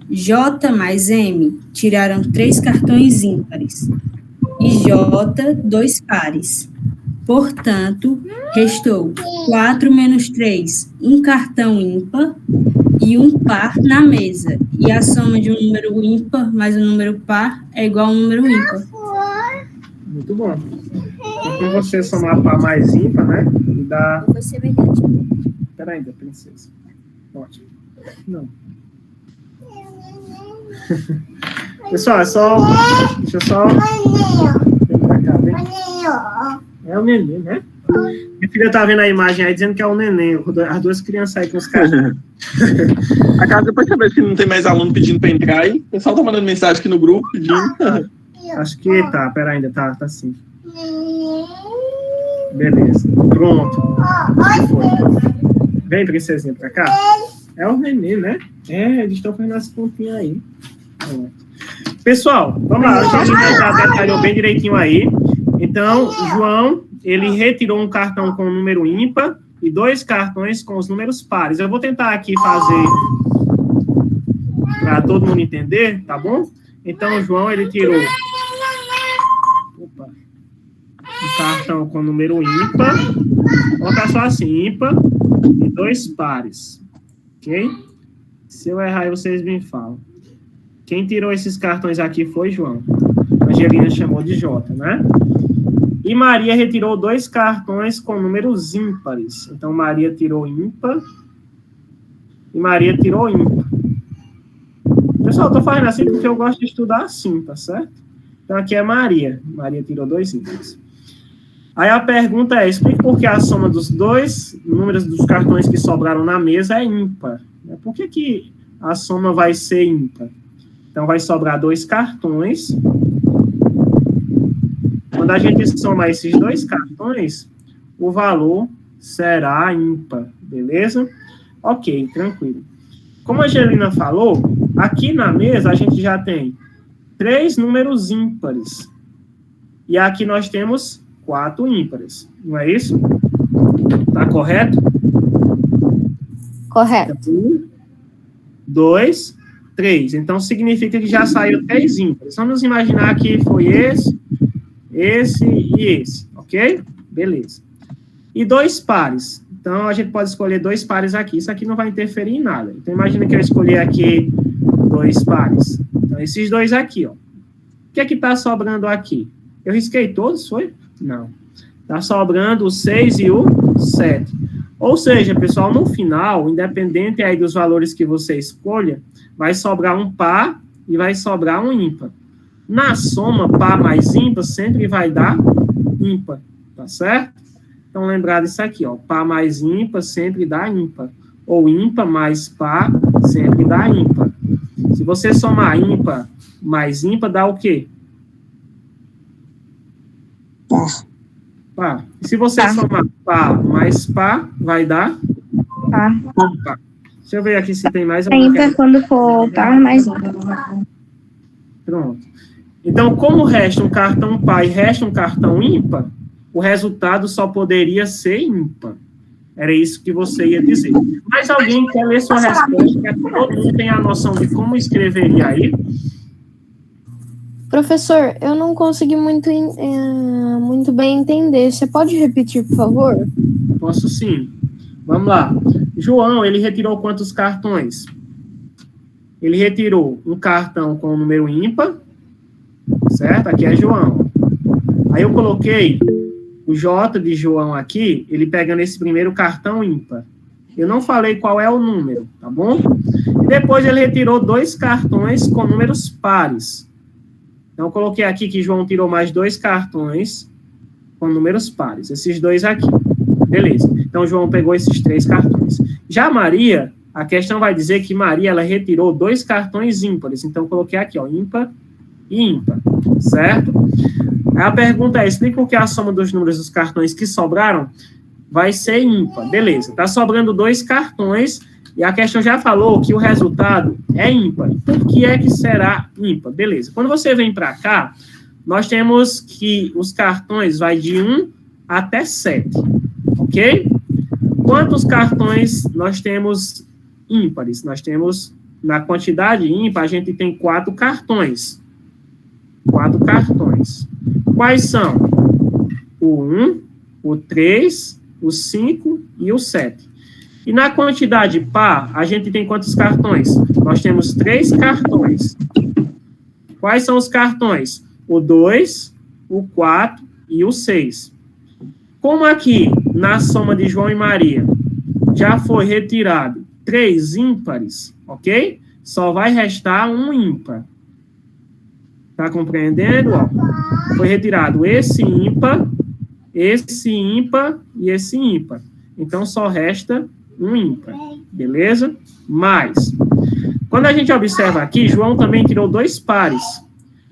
J mais M tiraram 3 cartões ímpares. E J, 2 pares. Portanto, restou 4 menos 3, um cartão ímpar e um par na mesa. E a soma de um número ímpar mais um número par é igual a um número ímpar. Muito bom. Então, quando você somar par mais ímpar, né? Dá... Peraí, da princesa. Ótimo. Não. Pessoal, é só... Deixa eu só... Vem pra cá, vem. É o neném, né? Minha filha tá vendo a imagem aí dizendo que é o neném. As duas crianças aí com os caras. A casa depois saber se não tem mais aluno pedindo para entrar aí. O pessoal tá mandando mensagem aqui no grupo pedindo. Acho que tá, pera ainda, tá sim. Beleza, pronto. Vem, princesinha, pra cá. É o neném, né? É, eles estão fazendo as pontinhas aí. Pessoal, vamos lá. A gente já detalhou bem direitinho aí. Então, João, ele retirou um cartão com o número ímpar e 2 cartões com os números pares. Eu vou tentar aqui fazer para todo mundo entender, tá bom? Então, João, ele tirou um cartão com o número ímpar, vou colocar só assim, ímpar e 2 pares, ok? Se eu errar, vocês me falam. Quem tirou esses cartões aqui foi João. A Angelina chamou de J, né? E Maria retirou 2 cartões com números ímpares. Então, Maria tirou ímpar e Maria tirou ímpar. Pessoal, eu tô fazendo assim porque eu gosto de estudar assim, tá certo? Então, aqui é Maria. Maria tirou 2 ímpares. Aí a pergunta é, explique por que a soma dos 2 números dos cartões que sobraram na mesa é ímpar. Por que a soma vai ser ímpar? Então, vai sobrar 2 cartões. Quando a gente soma esses 2 cartões, o valor será ímpar, beleza? Ok, tranquilo. Como a Angelina falou, aqui na mesa a gente já tem 3 números ímpares. E aqui nós temos 4 ímpares. Não é isso? Tá correto? Correto. 1, 2, 3. Então, significa que já saiu 3 ímpares. Vamos imaginar que foi esse e esse, ok? Beleza. E 2 pares. Então, a gente pode escolher 2 pares aqui. Isso aqui não vai interferir em nada. Então, imagina que eu escolhi aqui 2 pares. Então, esses 2 aqui, ó. O que é que tá sobrando aqui? Eu risquei todos, foi? Não. Tá sobrando o 6 e o 7. Ou seja, pessoal, no final, independente aí dos valores que você escolha, vai sobrar um par e vai sobrar um ímpar. Na soma, par mais ímpar sempre vai dar ímpar, tá certo? Então, lembrar disso aqui, ó. Par mais ímpar sempre dá ímpar. Ou ímpar mais par sempre dá ímpar. Se você somar ímpar mais ímpar, dá o quê? Par. E se você somar par mais par, vai dar? Par. Par. Deixa eu ver aqui se tem mais É ímpar quando for par mais ímpar. Pronto. Então, como resta um cartão par e resta um cartão ímpar, o resultado só poderia ser ímpar. Era isso que você ia dizer. Mas alguém quer ler sua resposta? Que todo mundo tem a noção de como escreveria aí? Professor, eu não consegui muito bem entender. Você pode repetir, por favor? Posso sim. Vamos lá. João, ele retirou quantos cartões? Ele retirou um cartão com o número ímpar, certo? Aqui é João. Aí eu coloquei o J de João aqui, ele pegando esse primeiro cartão ímpar. Eu não falei qual é o número, tá bom? E depois ele retirou 2 cartões com números pares. Então, eu coloquei aqui que João tirou mais 2 cartões com números pares. Esses 2 aqui. Beleza. Então, João pegou esses 3 cartões. Já Maria, a questão vai dizer que Maria, ela retirou 2 cartões ímpares. Então, eu coloquei aqui, ó, ímpar e ímpar. Certo? Aí a pergunta é, explica por que a soma dos números dos cartões que sobraram vai ser ímpar. Beleza. Tá sobrando 2 cartões e a questão já falou que o resultado é ímpar. Por que é que será ímpar? Beleza. Quando você vem para cá, nós temos que os cartões vai de 1 até 7. Ok? Quantos cartões nós temos ímpares? Nós temos, na quantidade ímpar, a gente tem 4 cartões. 4 cartões. Quais são? O 1, o 3, o 5 e o 7. E na quantidade par, a gente tem quantos cartões? Nós temos 3 cartões. Quais são os cartões? O 2, o 4 e o 6. Como aqui, na soma de João e Maria, já foi retirado 3 ímpares, ok? Só vai restar um ímpar. Tá compreendendo? Ó, foi retirado esse ímpar e esse ímpar. Então, só resta um ímpar, beleza? Mas, quando a gente observa aqui, João também tirou 2 pares.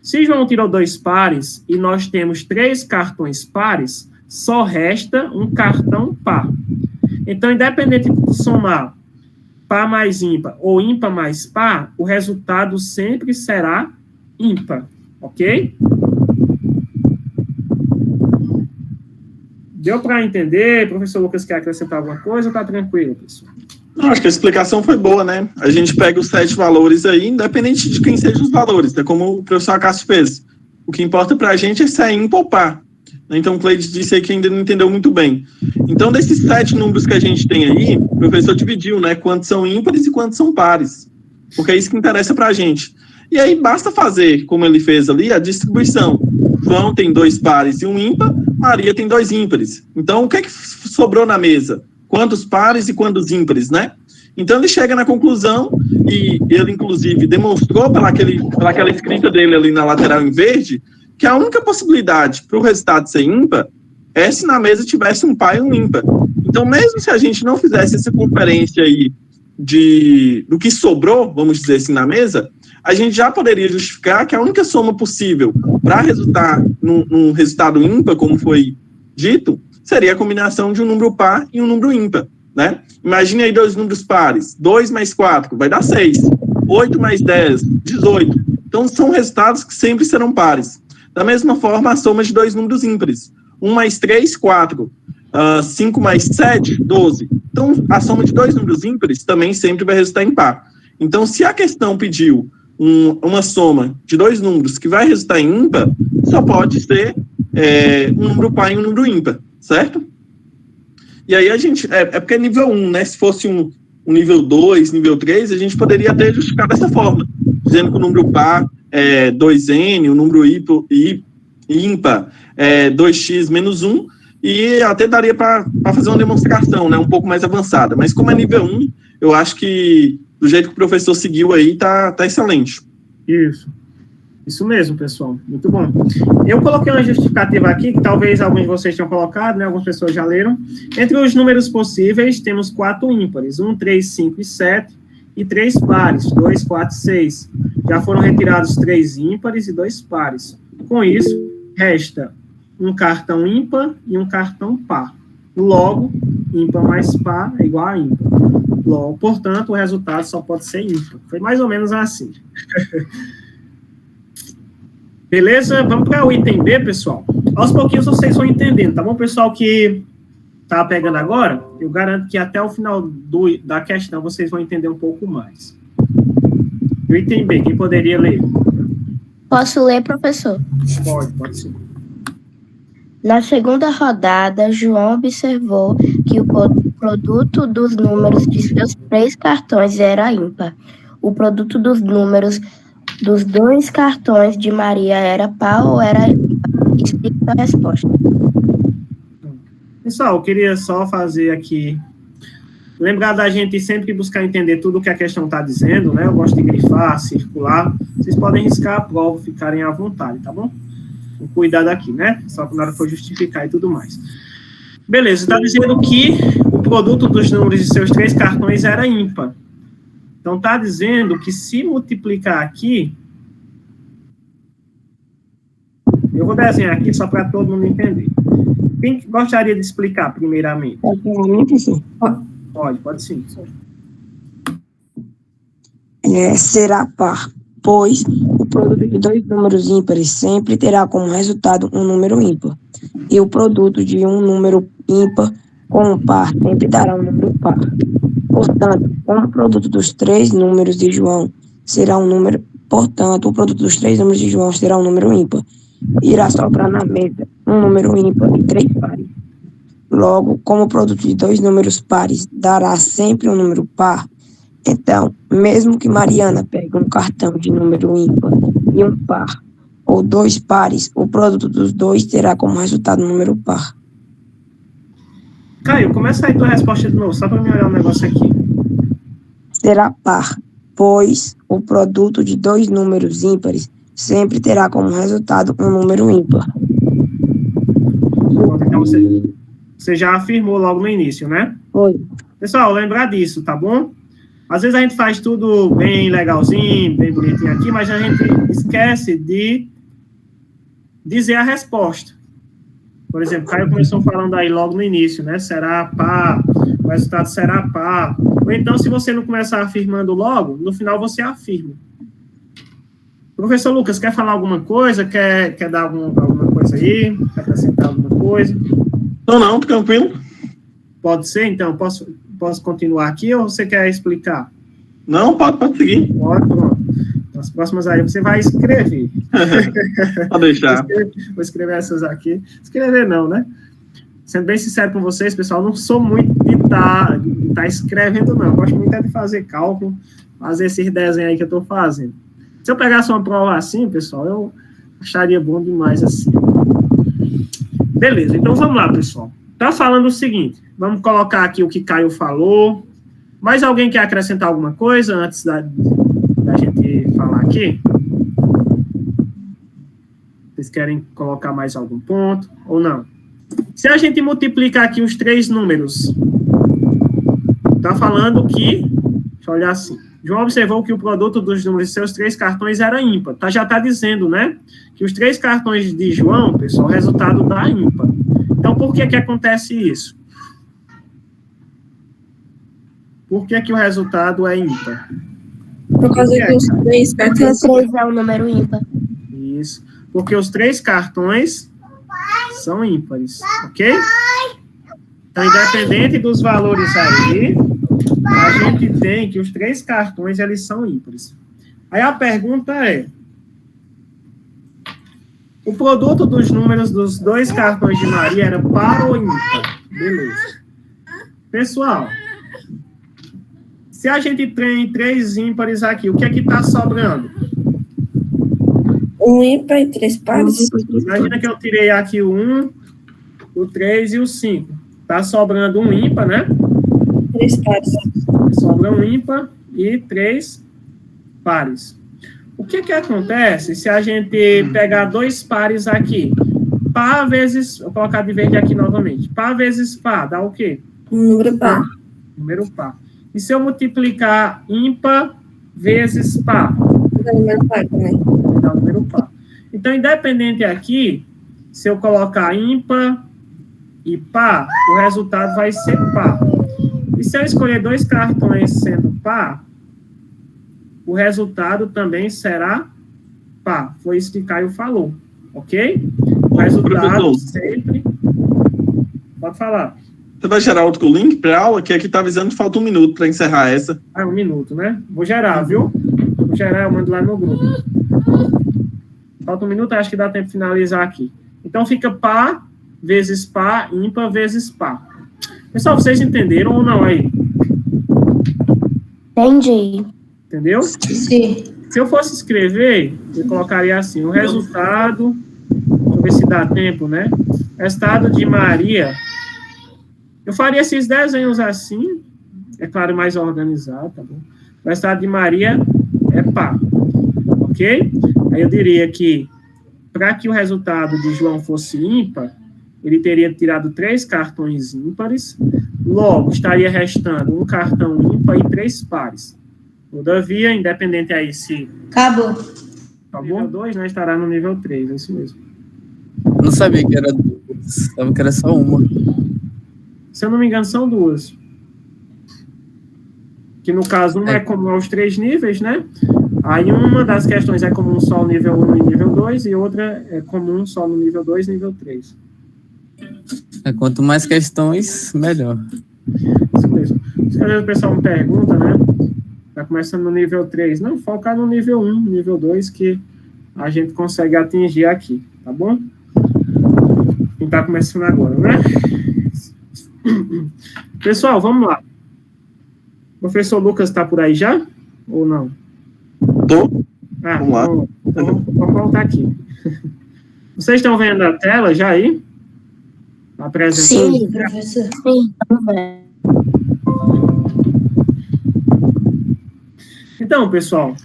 Se João tirou 2 pares e nós temos 3 cartões pares, só resta um cartão par. Então, independente de somar par mais ímpar ou ímpar mais par, o resultado sempre será ímpar, ok? Deu para entender? Professor Lucas quer acrescentar alguma coisa ou tá tranquilo, pessoal? Não, acho que a explicação foi boa, né? A gente pega os 7 valores aí, independente de quem sejam os valores, né? Como o professor Acácio fez. O que importa para a gente é se é ímpar ou par. Então, o Cleide disse aí que ainda não entendeu muito bem. Então, desses 7 números que a gente tem aí, o professor dividiu, né? Quantos são ímpares e quantos são pares. Porque é isso que interessa para a gente. E aí, basta fazer, como ele fez ali, a distribuição. João tem 2 pares e um ímpar, Maria tem 2 ímpares. Então, o que é que sobrou na mesa? Quantos pares e quantos ímpares, né? Então, ele chega na conclusão, e ele, inclusive, demonstrou pelaquela escrita dele ali na lateral em verde, que a única possibilidade para o resultado ser ímpar é se na mesa tivesse um par e um ímpar. Então, mesmo se a gente não fizesse essa conferência aí do que sobrou, vamos dizer assim, na mesa, a gente já poderia justificar que a única soma possível para resultar num resultado ímpar, como foi dito, seria a combinação de um número par e um número ímpar, né? Imagine aí 2 números pares, 2 mais 4 vai dar 6, 8 mais 10, 18. Então, são resultados que sempre serão pares. Da mesma forma, a soma de 2 números ímpares, 1 mais 3, 4, 5 mais 7, 12. Então, a soma de 2 números ímpares também sempre vai resultar em par. Então, se a questão pediu uma soma de 2 números que vai resultar em ímpar, só pode ser um número par e um número ímpar, certo? E aí a gente, porque é nível 1, né? Se fosse um nível 2, nível 3, a gente poderia até justificar dessa forma, dizendo que o número par é 2n, o número ímpar é 2x menos 1, e até daria para fazer uma demonstração, né? Um pouco mais avançada. Mas como é nível 1, eu acho que do jeito que o professor seguiu aí, tá excelente. Isso mesmo, pessoal. Muito bom. Eu coloquei uma justificativa aqui, que talvez alguns de vocês tenham colocado, né? Algumas pessoas já leram. Entre os números possíveis, temos 4 ímpares, 1, 3, 5 e 7, e 3 pares, 2, 4 e 6. Já foram retirados 3 ímpares e 2 pares. Com isso, resta um cartão ímpar e um cartão par. Logo, ímpar mais par é igual a ímpar. Logo, portanto, o resultado só pode ser ímpar. Foi mais ou menos assim. Beleza? Vamos para o item B, pessoal. Aos pouquinhos vocês vão entendendo, tá bom? Pessoal que tá pegando agora, eu garanto que até o final da questão vocês vão entender um pouco mais. O item B, quem poderia ler? Posso ler, professor? Pode sim. Na segunda rodada, João observou que o produto dos números de seus 3 cartões era ímpar. O produto dos números dos 2 cartões de Maria era par ou era ímpar? Explique a resposta. Pessoal, eu queria só fazer aqui, lembrar da gente sempre buscar entender tudo o que a questão está dizendo, né? Eu gosto de grifar, circular. Vocês podem riscar a prova, ficarem à vontade, tá bom? Com cuidado aqui, né? Só que na hora for justificar e tudo mais. Beleza, está dizendo que o produto dos números de seus 3 cartões era ímpar. Então, está dizendo que se multiplicar aqui, eu vou desenhar aqui só para todo mundo entender. Quem gostaria de explicar, primeiramente? Pode sim. Será par, pois o produto de 2 números ímpares sempre terá como resultado um número ímpar. E o produto de um número ímpar com um par sempre dará um número par. Portanto, como o produto dos 3 números de João será um número, portanto, o produto dos 3 números de João será um número ímpar. Irá sobrar na mesa um número ímpar e 3 pares. Logo, como o produto de dois números pares dará sempre um número par, então, mesmo que Mariana pegue um cartão de número ímpar e um par, ou dois pares, o produto dos dois terá como resultado um número par. Caio, começa aí tua resposta de novo, só para me olhar um negócio aqui. Será par, pois o produto de dois números ímpares sempre terá como resultado um número ímpar. Então, você já afirmou logo no início, né? Foi. Pessoal, lembrar disso, tá bom? Às vezes a gente faz tudo bem legalzinho, bem bonitinho aqui, mas a gente esquece de dizer a resposta. Por exemplo, Caio começou falando aí logo no início, né? Será par, o resultado será par. Ou então, se você não começar afirmando logo, no final você afirma. Professor Lucas, quer falar alguma coisa? Quer dar alguma coisa aí? Quer acrescentar alguma coisa? Não, tranquilo. Pode ser, então? Posso continuar aqui ou você quer explicar? Não, pode seguir. Pode, pronto. Nas próximas aí você vai escrever. Pode deixar. Vou escrever essas aqui. Escrever não, né? Sendo bem sincero com vocês, pessoal, não sou muito de estar escrevendo, não. Eu gosto muito de fazer cálculo, fazer esses desenhos aí que eu estou fazendo. Se eu pegasse uma prova assim, pessoal, eu acharia bom demais assim. Beleza, então vamos lá, pessoal. Tá falando o seguinte, vamos colocar aqui o que Caio falou. Mais alguém quer acrescentar alguma coisa antes da gente falar aqui? Vocês querem colocar mais algum ponto ou não? Se a gente multiplicar aqui os três números, tá falando que, deixa eu olhar assim, João observou que o produto dos números de seus três cartões era ímpar. Já está dizendo, né, que os três cartões de João, pessoal, o resultado dá ímpar. Então, por que acontece isso? Por que o resultado é ímpar? Por causa que os três cartões... Porque 3 é um número ímpar. Isso. Porque os três cartões são ímpares, ok? Então, independente dos valores aí, a gente tem que os três cartões, eles são ímpares. Aí a pergunta é, o produto dos números dos dois cartões de Maria era par ou ímpar? Beleza. Pessoal, se a gente tem três ímpares aqui, o que é que está sobrando? Um ímpar e três pares? Imagina que eu tirei aqui o 1, o 3 e o 5. Está sobrando um ímpar, né? Três pares. Sobra um ímpar e três pares. O que acontece se a gente pegar dois pares aqui? Par vezes, vou colocar de verde aqui novamente. Par vezes par, dá o quê? Um número par. Número par. E se eu multiplicar ímpar vezes par? Dá número par também. Dá o número par. Então, independente aqui, se eu colocar ímpar e par, o resultado vai ser par. E se eu escolher dois cartões sendo par, o resultado também será par. Foi isso que Caio falou, ok? O resultado sempre... Pode falar. Você vai gerar outro link para a aula, que aqui está avisando que falta 1 minuto para encerrar essa. Ah, 1 minuto, né? Vou gerar, viu? Vou gerar, eu mando lá no grupo. Falta 1 minuto, acho que dá tempo de finalizar aqui. Então, fica par vezes par, ímpar vezes par. Pessoal, vocês entenderam ou não aí? Entendi. Entendeu? Sim. Se eu fosse escrever, eu colocaria assim, o resultado, deixa eu ver se dá tempo, né? Resultado de Maria. Eu faria esses desenhos assim, é claro, mais organizado, tá bom? O resultado de Maria é par, ok? Aí eu diria que, para que o resultado de João fosse ímpar, ele teria tirado 3 cartões ímpares, logo estaria restando um cartão ímpar e 3 pares. Todavia, independente aí se... Acabou. Tá bom? Nível 2, né, estará no nível 3, é isso mesmo. Não sabia que era 2, sabia que era só uma. Se eu não me engano, são 2. Que no caso, uma é comum aos 3 níveis, né? Aí uma das questões é comum só ao nível 1 e nível 2, e outra é comum só no nível 2 e nível 3. Quanto mais questões, melhor. Isso mesmo. Se às vezes o pessoal me pergunta, né? Tá começando no nível 3. Não, focar no nível 1, nível 2, que a gente consegue atingir aqui, tá bom? Quem tá começando agora, né? Pessoal, vamos lá. O professor Lucas está por aí já? Ou não? Tô. Vamos lá. Então, vamos voltar aqui. Vocês estão vendo a tela já aí? Apresentando? Sim, professor. Sim, estamos vendo. Então, pessoal,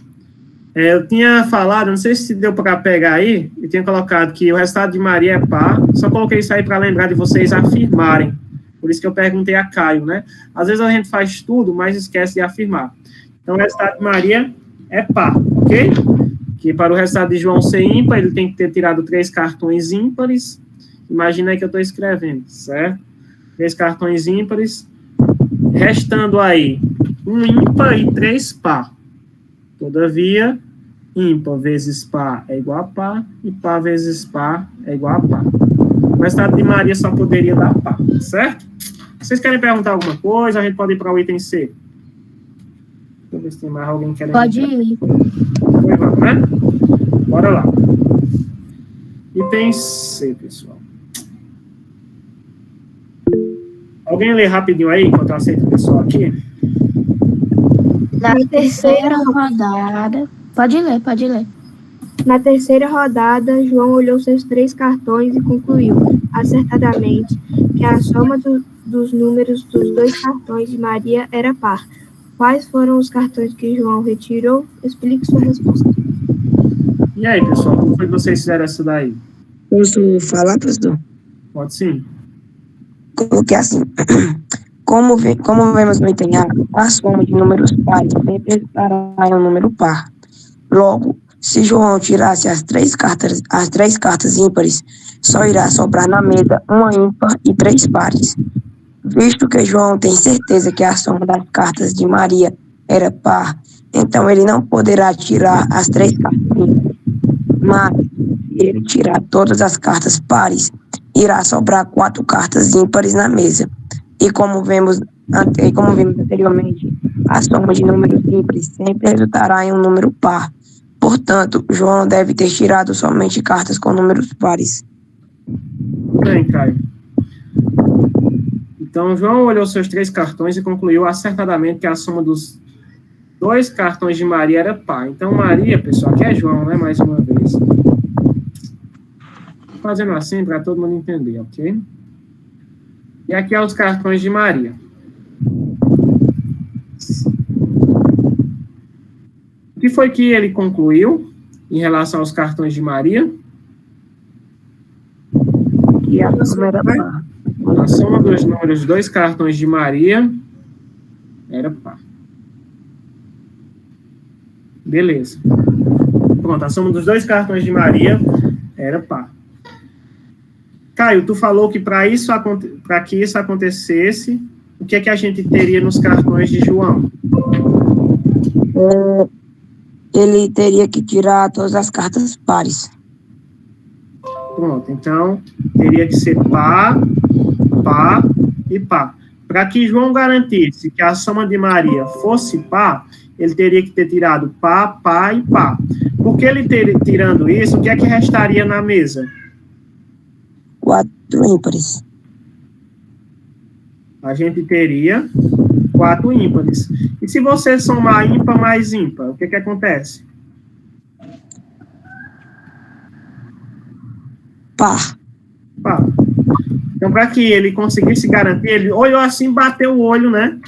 eu tinha falado, não sei se deu para pegar aí, eu tinha colocado que o resultado de Maria é par, só coloquei isso aí para lembrar de vocês afirmarem. Por isso que eu perguntei a Caio, né? Às vezes a gente faz tudo, mas esquece de afirmar. Então, o resultado de Maria é par, ok? Que para o resultado de João ser ímpar, ele tem que ter tirado 3 cartões ímpares. Imagina aí que eu estou escrevendo, certo? 3 cartões ímpares, restando aí 1 ímpar e 3 par. Todavia, ímpar vezes par é igual a par, e par vezes par é igual a par. O resultado de Maria só poderia dar par, certo? Vocês querem perguntar alguma coisa? A gente pode ir para o item C. Deixa eu ver se tem mais alguém querendo. Pode ir. Vamos, né? Bora lá. Item C, pessoal. Alguém lê rapidinho aí, enquanto eu aceito o pessoal aqui? Na terceira rodada... Pode ler. Na terceira rodada, João olhou seus 3 cartões e concluiu, acertadamente, que a soma dos números dos 2 cartões de Maria era par. Quais foram os cartões que João retirou? Explique sua resposta. E aí, pessoal, como foi que vocês fizeram essa daí? Posso falar, professor? Pode sim. Coloquei assim. Como vemos no item A soma de números pares sempre resultará em um número par. Logo, se João tirasse as três cartas ímpares, só irá sobrar na mesa uma ímpar e 3 pares. Visto que João tem certeza que a soma das cartas de Maria era par, então ele não poderá tirar as 3 cartas ímpares. Mas, se ele tirar todas as cartas pares, irá sobrar 4 cartas ímpares na mesa. E como vimos anteriormente, a soma de números ímpares sempre resultará em um número par. Portanto, João deve ter tirado somente cartas com números pares. Bem, Caio. Então, João olhou seus 3 cartões e concluiu acertadamente que a soma dos 2 cartões de Maria era par. Então, Maria, pessoal, aqui é João, né? Mais uma vez. Fazendo assim para todo mundo entender, ok? E aqui é os cartões de Maria. O que foi que ele concluiu em relação aos cartões de Maria? E a soma era par. A soma dos números dos 2 cartões de Maria era par. Beleza. Pronto, a soma dos 2 cartões de Maria era par. Caio, tu falou que para que isso acontecesse, o que é que a gente teria nos cartões de João? Ele teria que tirar todas as cartas pares. Pronto, então teria que ser par, par e par. Para que João garantisse que a soma de Maria fosse par, ele teria que ter tirado par, par e par. Porque ele tirando isso, o que é que restaria na mesa? 4 ímpares. A gente teria 4 ímpares. E se você somar ímpar mais ímpar, o que acontece? Par. Par. Então, para que ele conseguisse garantir, ele olhou assim, bateu o olho, né?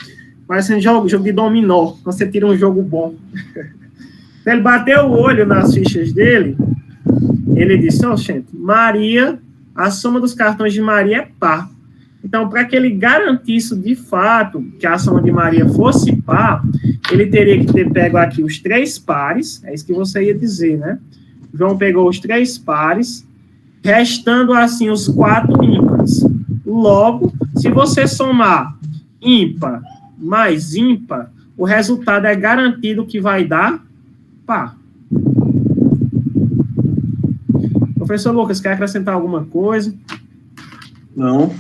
Parecendo jogo de dominó, quando você tira um jogo bom. Então, ele bateu o olho nas fichas dele, ele disse, gente, Maria, a soma dos cartões de Maria é par. Então, para que ele garantisse de fato que a soma de Maria fosse par, ele teria que ter pego aqui os 3 pares, é isso que você ia dizer, né? João pegou os 3 pares, restando assim os 4 ímpares. Logo, se você somar ímpar mais ímpar, o resultado é garantido que vai dar par. Professor Lucas, quer acrescentar alguma coisa? Não.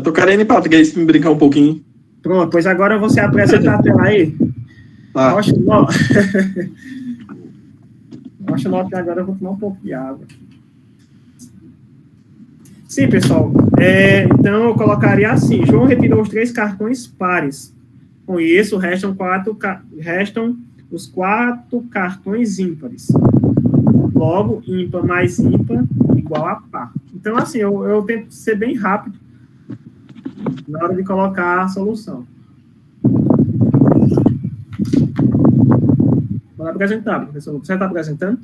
Tô querendo ir para português para me brincar um pouquinho. Pronto, pois agora você apresenta a tela aí. Tá. Acho que agora eu vou tomar um pouco de água. Sim, pessoal. Então, eu colocaria assim. João retirou os 3 cartões pares. Com isso, restam os 4 cartões ímpares. Logo, ímpar mais ímpar igual a par. Então, assim, eu tento ser bem rápido na hora de colocar a solução. Vou apresentar, professor Lucas. Você está apresentando?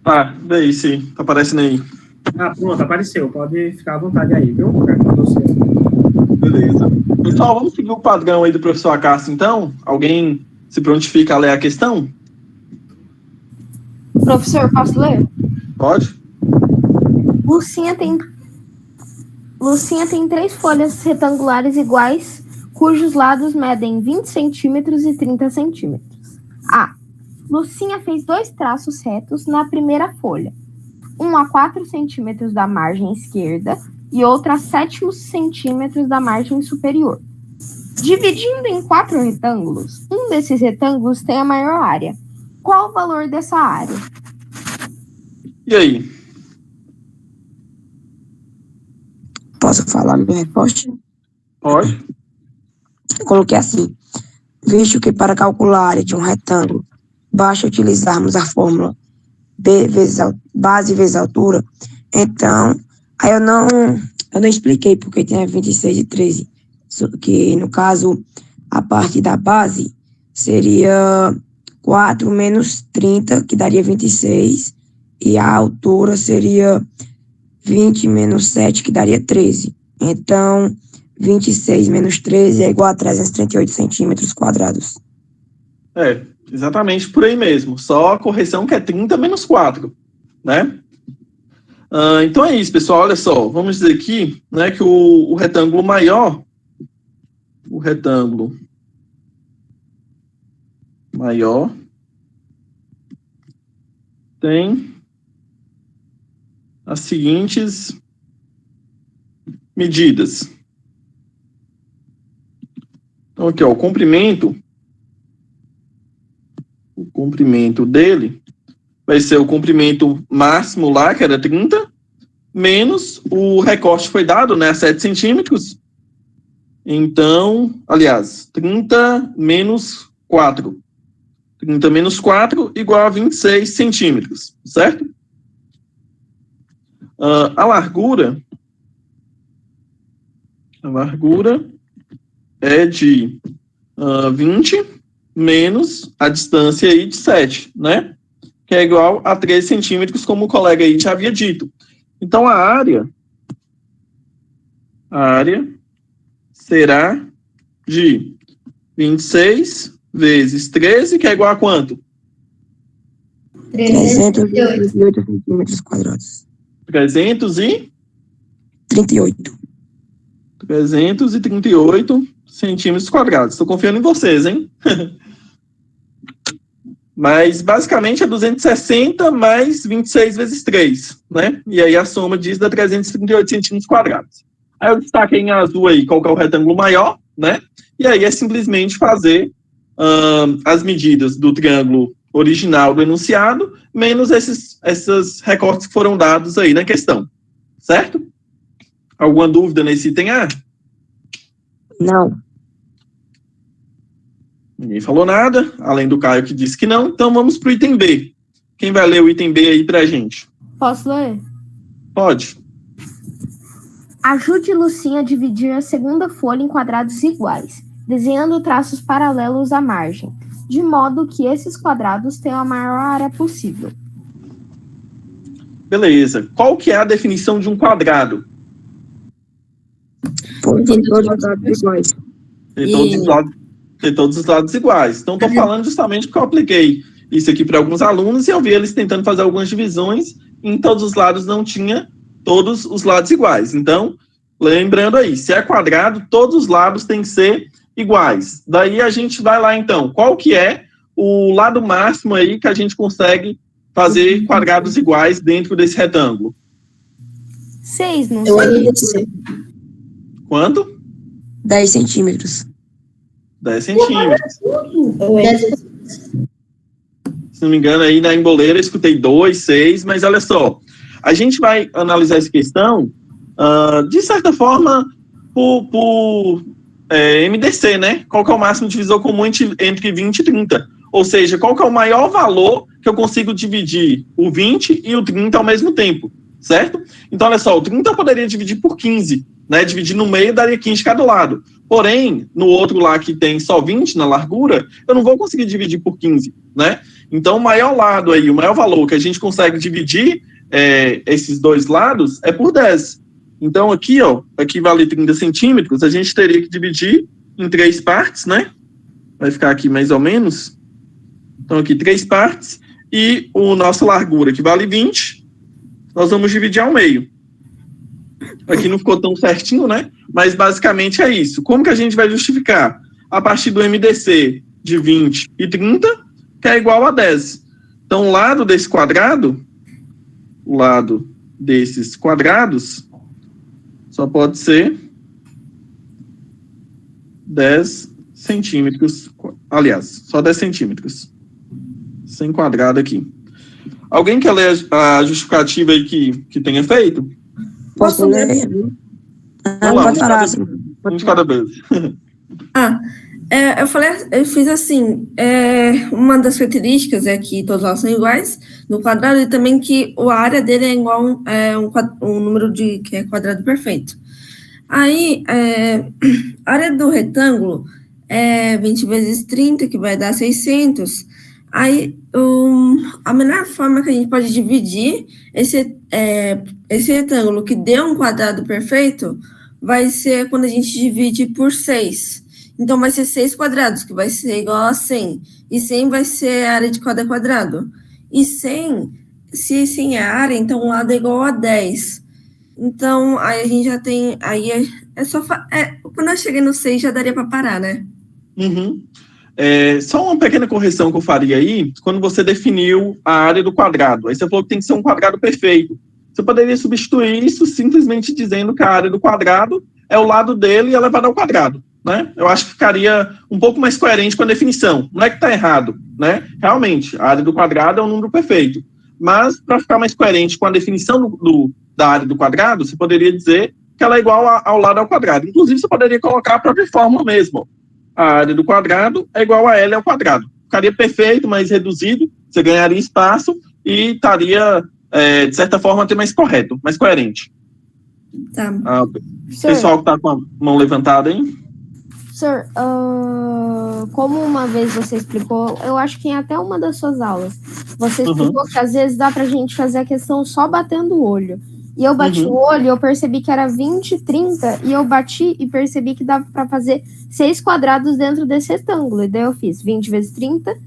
Tá, daí sim. Tá aparecendo aí. Ah, pronto, apareceu. Pode ficar à vontade aí, viu? Beleza. Pessoal, vamos seguir o padrão aí do professor Acácio, então? Alguém se prontifica a ler a questão? Professor, posso ler? Pode? Lucinha tem 3 folhas retangulares iguais, cujos lados medem 20 centímetros e 30 centímetros. A. Lucinha fez 2 traços retos na primeira folha. Um a 4 centímetros da margem esquerda e outro a 7 centímetros da margem superior. Dividindo em 4 retângulos, um desses retângulos tem a maior área. Qual o valor dessa área? E aí? Posso falar minha resposta? Pode. Eu coloquei assim. Visto que para calcular a área de um retângulo, basta utilizarmos a fórmula base vezes altura, então, aí eu não expliquei porque tem a 26 e 13, que no caso, a parte da base seria 4 menos 30, que daria 26, e a altura seria 20 menos 7, que daria 13. Então, 26 menos 13 é igual a 338 centímetros quadrados. Exatamente por aí mesmo. Só a correção que é 30 menos 4, né? Então é isso, pessoal. Olha só, vamos dizer aqui, né, que o retângulo maior, tem as seguintes medidas. Então aqui, ó, o comprimento dele vai ser o comprimento máximo lá, que era 30, menos o recorte foi dado, né, 7 centímetros. Então, aliás, 30 menos 4. 30 menos 4 igual a 26 centímetros, certo? A largura é de 20 menos a distância aí de 7, né? Que é igual a 13 centímetros, como o colega aí já havia dito. Então, a área será de 26 vezes 13, que é igual a quanto? 338 centímetros quadrados. 338 centímetros quadrados. Estou confiando em vocês, hein? Mas, basicamente, é 260 mais 26 vezes 3, né? E aí a soma diz dá 338 centímetros quadrados. Aí eu destaquei em azul aí qual que é o retângulo maior, né? E aí é simplesmente fazer as medidas do triângulo original do enunciado, menos esses recortes que foram dados aí na questão. Certo? Alguma dúvida nesse item A? Não. Ninguém falou nada, além do Caio que disse que não. Então vamos para o item B. Quem vai ler o item B aí para a gente? Posso ler? Pode. Ajude Lucinha a dividir a segunda folha em quadrados iguais, desenhando traços paralelos à margem, de modo que esses quadrados tenham a maior área possível. Beleza. Qual que é a definição de um quadrado? Tem todos os lados iguais. Ter todos os lados iguais. Então, estou falando justamente porque eu apliquei isso aqui para alguns alunos e eu vi eles tentando fazer algumas divisões e em todos os lados não tinha todos os lados iguais. Então, lembrando aí, se é quadrado, todos os lados têm que ser iguais. Daí a gente vai lá, então. Qual que é o lado máximo aí que a gente consegue fazer quadrados iguais dentro desse retângulo? 6, não sei. Quanto? 10 centímetros. 10 centímetros. Se não me engano, aí na emboleira eu escutei 2, 6, mas olha só. A gente vai analisar essa questão de certa forma, por MDC, né? Qual que é o máximo divisor comum entre 20 e 30? Ou seja, qual que é o maior valor que eu consigo dividir o 20 e o 30 ao mesmo tempo, certo? Então, olha só, o 30 eu poderia dividir por 15, né? Dividir no meio daria 15 de cada lado. Porém, no outro lá que tem só 20 na largura, eu não vou conseguir dividir por 15, né? Então, o maior lado aí, o maior valor que a gente consegue dividir esses dois lados é por 10. Então, aqui, ó, aqui vale 30 centímetros, a gente teria que dividir em 3 partes, né? Vai ficar aqui mais ou menos. Então, aqui 3 partes. E o nossa largura, que vale 20, nós vamos dividir ao meio. Aqui não ficou tão certinho, né? Mas, basicamente, é isso. Como que a gente vai justificar? A partir do MDC de 20 e 30, que é igual a 10. Então, o lado desses quadrados, só pode ser 10 centímetros. Aliás, só 10 centímetros. Sem quadrado aqui. Alguém quer ler a justificativa aí que tenha feito? Posso ler? Vamos lá, um de cada vez. Eu fiz assim, uma das características é que todos elas são iguais no quadrado e também que a área dele é igual um número que é quadrado perfeito. Aí, a área do retângulo é 20 vezes 30, que vai dar 600. Aí, a melhor forma que a gente pode dividir esse retângulo que deu um quadrado perfeito vai ser quando a gente divide por 6. Então, vai ser 6 quadrados, que vai ser igual a 100. E 100 vai ser a área de cada quadrado. E 100, se 100 é a área, então o lado é igual a 10. Então, aí a gente já tem... Aí quando eu cheguei no 6, já daria para parar, né? Uhum. Só uma pequena correção que eu faria aí, quando você definiu a área do quadrado. Aí você falou que tem que ser um quadrado perfeito. Você poderia substituir isso simplesmente dizendo que a área do quadrado é o lado dele elevado ao quadrado, né? Eu acho que ficaria um pouco mais coerente com a definição. Não é que está errado, né? Realmente, a área do quadrado é um número perfeito. Mas, para ficar mais coerente com a definição da área do quadrado, você poderia dizer que ela é igual ao lado ao quadrado. Inclusive, você poderia colocar a própria fórmula mesmo. A área do quadrado é igual a L ao quadrado. Ficaria perfeito, mas reduzido, você ganharia espaço e estaria, de certa forma, até mais correto, mais coerente. Tá. Pessoal que está com a mão levantada, hein? Sir, como uma vez você explicou, eu acho que em até uma das suas aulas, você explicou que às vezes dá pra gente fazer a questão só batendo o olho. E eu bati o olho e eu percebi que era 20, 30, e eu bati e percebi que dava para fazer 6 quadrados dentro desse retângulo. E daí eu fiz 20 vezes 30,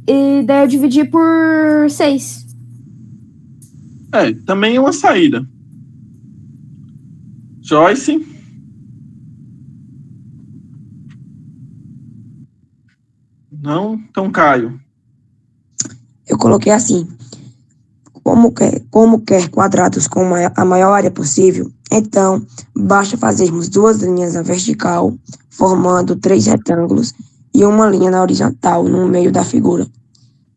e daí eu dividi por 6. Também é uma saída. Joyce? Não? Então, Caio. Eu coloquei assim. Como quer quadrados com a maior área possível, então basta fazermos 2 linhas na vertical, formando 3 retângulos e uma linha na horizontal no meio da figura.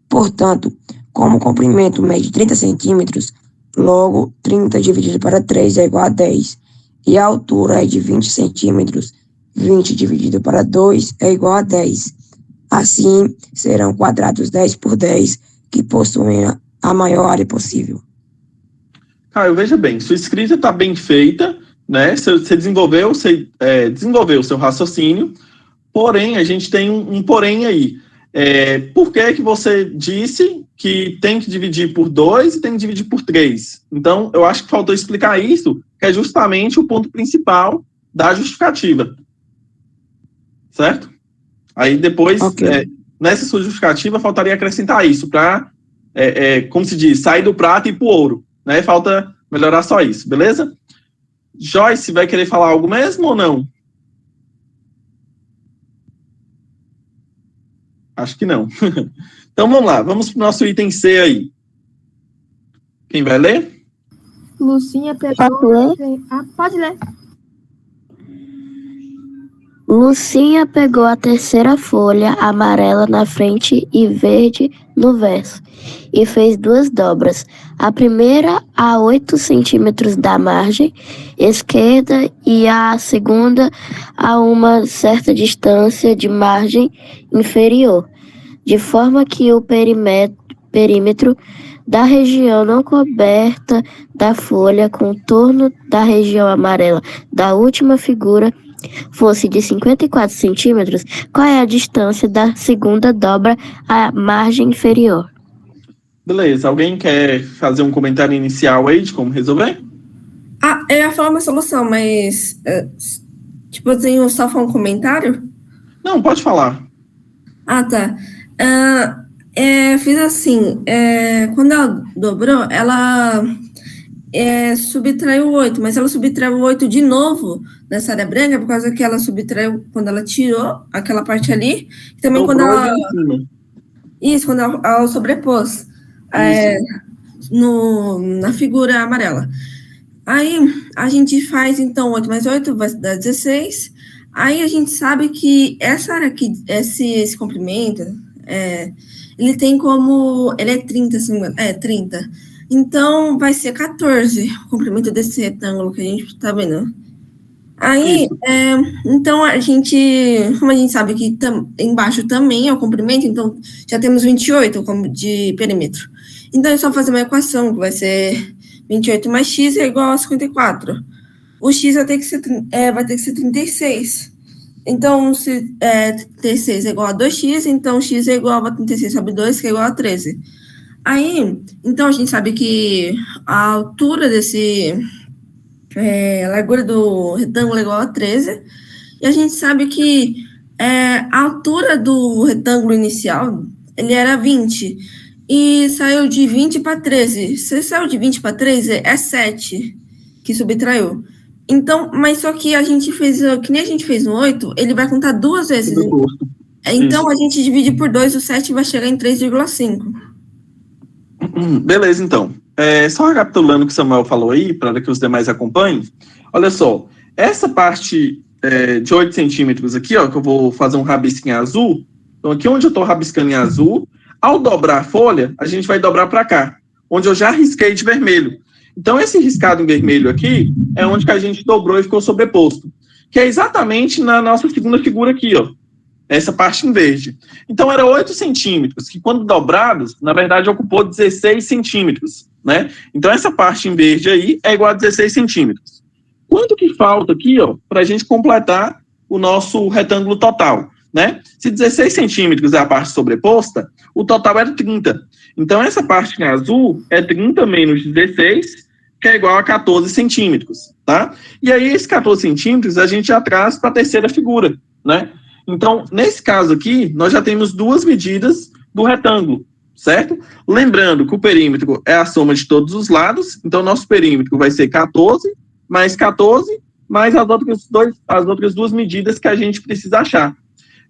Portanto, como o comprimento mede 30 centímetros, logo 30 dividido para 3 é igual a 10, e a altura é de 20 centímetros, 20 dividido para 2 é igual a 10. Assim, serão quadrados 10 por 10 que possuem a maior área possível. Caio, veja bem, sua escrita está bem feita, né? Você desenvolveu o seu raciocínio, porém, a gente tem um porém aí. Por que você disse que tem que dividir por 2 e tem que dividir por 3? Então, eu acho que faltou explicar isso, que é justamente o ponto principal da justificativa. Certo? Aí depois, nessa sua justificativa, faltaria acrescentar isso para, como se diz, sair do prato e ir para o ouro. Né? Falta melhorar só isso, beleza? Joyce, vai querer falar algo mesmo ou não? Acho que não. Então vamos lá, vamos para o nosso item C aí. Quem vai ler? Lucinha pegou... pode ler. Lucinha pegou a terceira folha amarela na frente e verde no verso, e fez 2 dobras. A primeira a 8 centímetros da margem esquerda e a segunda a uma certa distância de margem inferior, de forma que o perímetro da região não coberta da folha, contorno da região amarela da última figura, fosse de 54 centímetros, qual é a distância da segunda dobra à margem inferior? Beleza, alguém quer fazer um comentário inicial aí de como resolver? Eu ia falar uma solução, mas tipo, eu tenho só um comentário? Não, pode falar. Tá. Fiz assim, quando ela dobrou, ela subtraiu 8, mas ela subtraiu 8 de novo nessa área branca, por causa que ela subtraiu quando ela tirou aquela parte ali, e também Dobrou quando ela... ali em cima. Isso, quando ela sobrepôs na figura amarela. Aí, a gente faz, então, 8 mais 8 vai dar 16. Aí, a gente sabe que essa área aqui, esse comprimento, ele tem como... Ele é 30, assim, 30. Então, vai ser 14 o comprimento desse retângulo que a gente está vendo. Aí, então, como a gente sabe que embaixo também é o comprimento, então já temos 28 de perímetro. Então, é só fazer uma equação, que vai ser 28 mais x é igual a 54. O x vai ter que ser 36. Então, se 36 é igual a 2x, então x é igual a 36 sobre 2, que é igual a 13. Aí, então, a gente sabe que a altura a largura do retângulo é igual a 13, e a gente sabe que a altura do retângulo inicial, ele era 20, e saiu de 20 para 13. Se saiu de 20 para 13, é 7 que subtraiu. Então, mas só que a gente fez, que nem a gente fez no 8, ele vai contar 2 vezes. Então, a gente divide por 2, o 7 vai chegar em 3,5. Beleza, então. Só recapitulando o que o Samuel falou aí, para que os demais acompanhem. Olha só, essa parte de 8 centímetros aqui, ó, que eu vou fazer um rabisco em azul. Então, aqui onde eu estou rabiscando em azul, ao dobrar a folha, a gente vai dobrar para cá, onde eu já risquei de vermelho. Então, esse riscado em vermelho aqui é onde que a gente dobrou e ficou sobreposto, que é exatamente na nossa segunda figura aqui, ó. Essa parte em verde. Então, era 8 centímetros, que quando dobrados, na verdade, ocupou 16 centímetros, né? Então, essa parte em verde aí é igual a 16 centímetros. Quanto que falta aqui, ó, para a gente completar o nosso retângulo total, né? Se 16 centímetros é a parte sobreposta, o total era 30. Então, essa parte em azul é 30 menos 16, que é igual a 14 centímetros, tá? E aí, esses 14 centímetros a gente já traz para a terceira figura, né? Então, nesse caso aqui, nós já temos 2 medidas do retângulo, certo? Lembrando que o perímetro é a soma de todos os lados, então nosso perímetro vai ser 14 mais as outras 2 medidas que a gente precisa achar.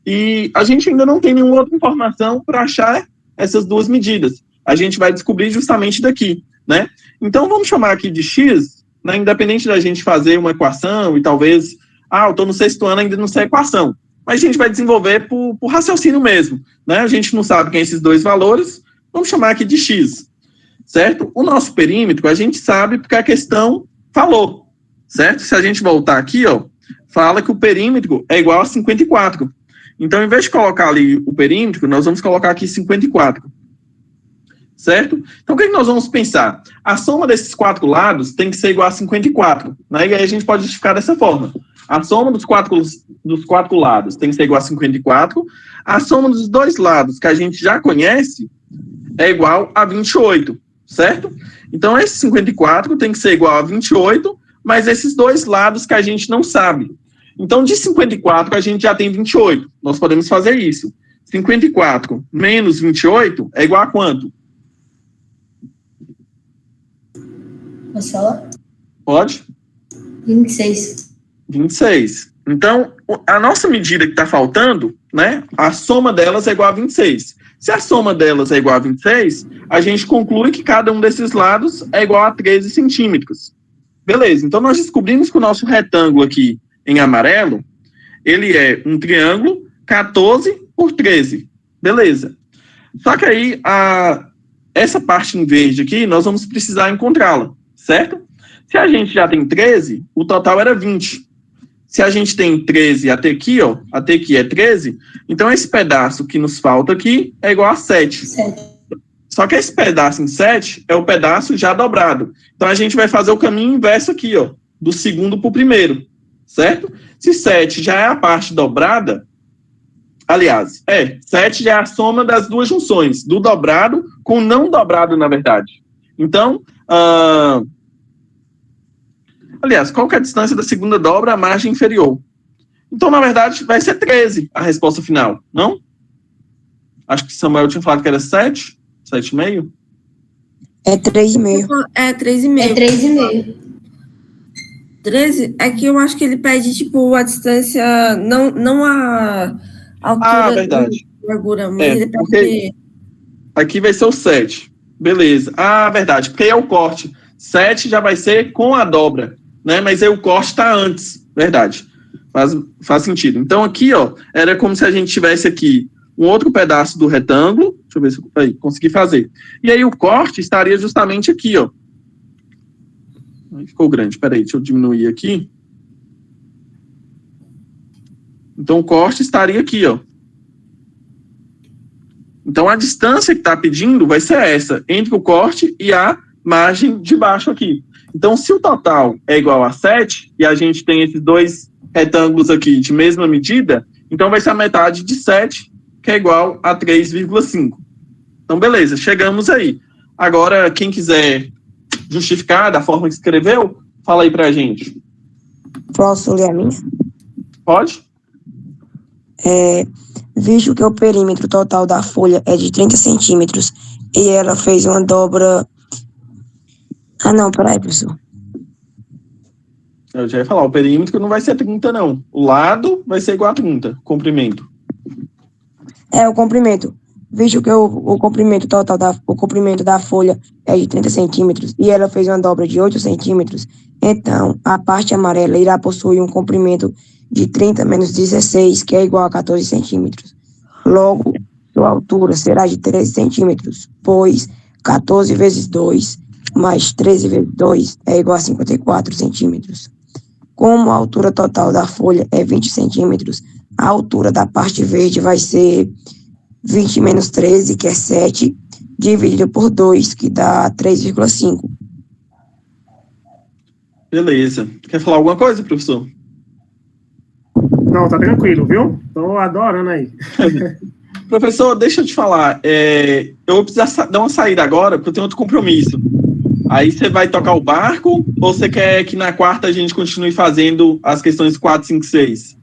E a gente ainda não tem nenhuma outra informação para achar essas 2 medidas. A gente vai descobrir justamente daqui, né? Então, vamos chamar aqui de x, né? Independente da gente fazer uma equação e talvez, eu estou no 6º ano ainda não sei a equação. Mas a gente vai desenvolver por raciocínio mesmo, né? A gente não sabe quem é esses 2 valores, vamos chamar aqui de x, certo? O nosso perímetro, a gente sabe porque a questão falou, certo? Se a gente voltar aqui, ó, fala que o perímetro é igual a 54. Então, em vez de colocar ali o perímetro, nós vamos colocar aqui 54, certo? Então, o que nós vamos pensar? A soma desses 4 lados tem que ser igual a 54, né? E aí a gente pode justificar dessa forma. A soma dos quatro lados tem que ser igual a 54. A soma dos 2 lados, que a gente já conhece, é igual a 28, certo? Então, esse 54 tem que ser igual a 28, mas esses 2 lados que a gente não sabe. Então, de 54, a gente já tem 28. Nós podemos fazer isso. 54 menos 28 é igual a quanto? Posso falar? Pode? 26. 26. Então, a nossa medida que está faltando, né, a soma delas é igual a 26. Se a soma delas é igual a 26, a gente conclui que cada um desses lados é igual a 13 centímetros. Beleza, então nós descobrimos que o nosso retângulo aqui em amarelo, ele é um triângulo 14 por 13. Beleza. Só que aí essa parte em verde aqui, nós vamos precisar encontrá-la, certo? Se a gente já tem 13, o total era 20. Se a gente tem 13 até aqui, ó, até aqui é 13, então esse pedaço que nos falta aqui é igual a 7. Só que esse pedaço em 7 é o pedaço já dobrado. Então a gente vai fazer o caminho inverso aqui, ó, do segundo para o primeiro, certo? Se 7 já é a parte dobrada, aliás, 7 já é a soma das duas junções, do dobrado com o não dobrado, na verdade. Então, aliás, qual que é a distância da segunda dobra à margem inferior? Então, na verdade, vai ser 13 a resposta final, não? Acho que Samuel tinha falado que era 7, 7,5? É 3,5. É 3,5. É 3,5. 13 é que eu acho que ele pede, tipo, a distância, não a altura verdade. da largura, mas ele pede... Porque aqui vai ser o 7. Beleza. Verdade, porque aí é o corte. 7 já vai ser com a dobra, né? Mas aí o corte está antes. Verdade. Faz sentido. Então aqui, ó, era como se a gente tivesse aqui um outro pedaço do retângulo. Deixa eu ver se eu consegui fazer. E aí o corte estaria justamente aqui, ó. Ficou grande, peraí, deixa eu diminuir aqui. Então o corte estaria aqui, ó. Então a distância que está pedindo vai ser essa, entre o corte e a margem de baixo aqui. Então se o total é igual a 7, e a gente tem esses dois retângulos aqui de mesma medida, então vai ser a metade de 7, que é igual a 3,5. Então beleza, chegamos aí. Agora, quem quiser justificar da forma que escreveu, fala aí pra gente. Posso ler a minha? Pode? Visto que o perímetro total da folha é de 30 centímetros e ela fez uma dobra... não, peraí, professor. Eu já ia falar, o perímetro não vai ser 30, não. O lado vai ser igual a 30, comprimento. O comprimento. Visto que o comprimento total o comprimento da folha é de 30 centímetros e ela fez uma dobra de 8 centímetros, então a parte amarela irá possuir um comprimento de 30 menos 16, que é igual a 14 centímetros. Logo, sua altura será de 13 centímetros, pois 14 vezes 2 mais 13 vezes 2 é igual a 54 centímetros. Como a altura total da folha é 20 centímetros, a altura da parte verde vai ser 20 menos 13, que é 7, dividido por 2, que dá 3,5. Beleza. Quer falar alguma coisa, professor? Não, tá tranquilo, viu? Tô adorando aí. Professor, deixa eu te falar. Eu vou precisar dar uma saída agora, porque eu tenho outro compromisso. Aí você vai tocar o barco, ou você quer que na quarta a gente continue fazendo as questões 4, 5, 6?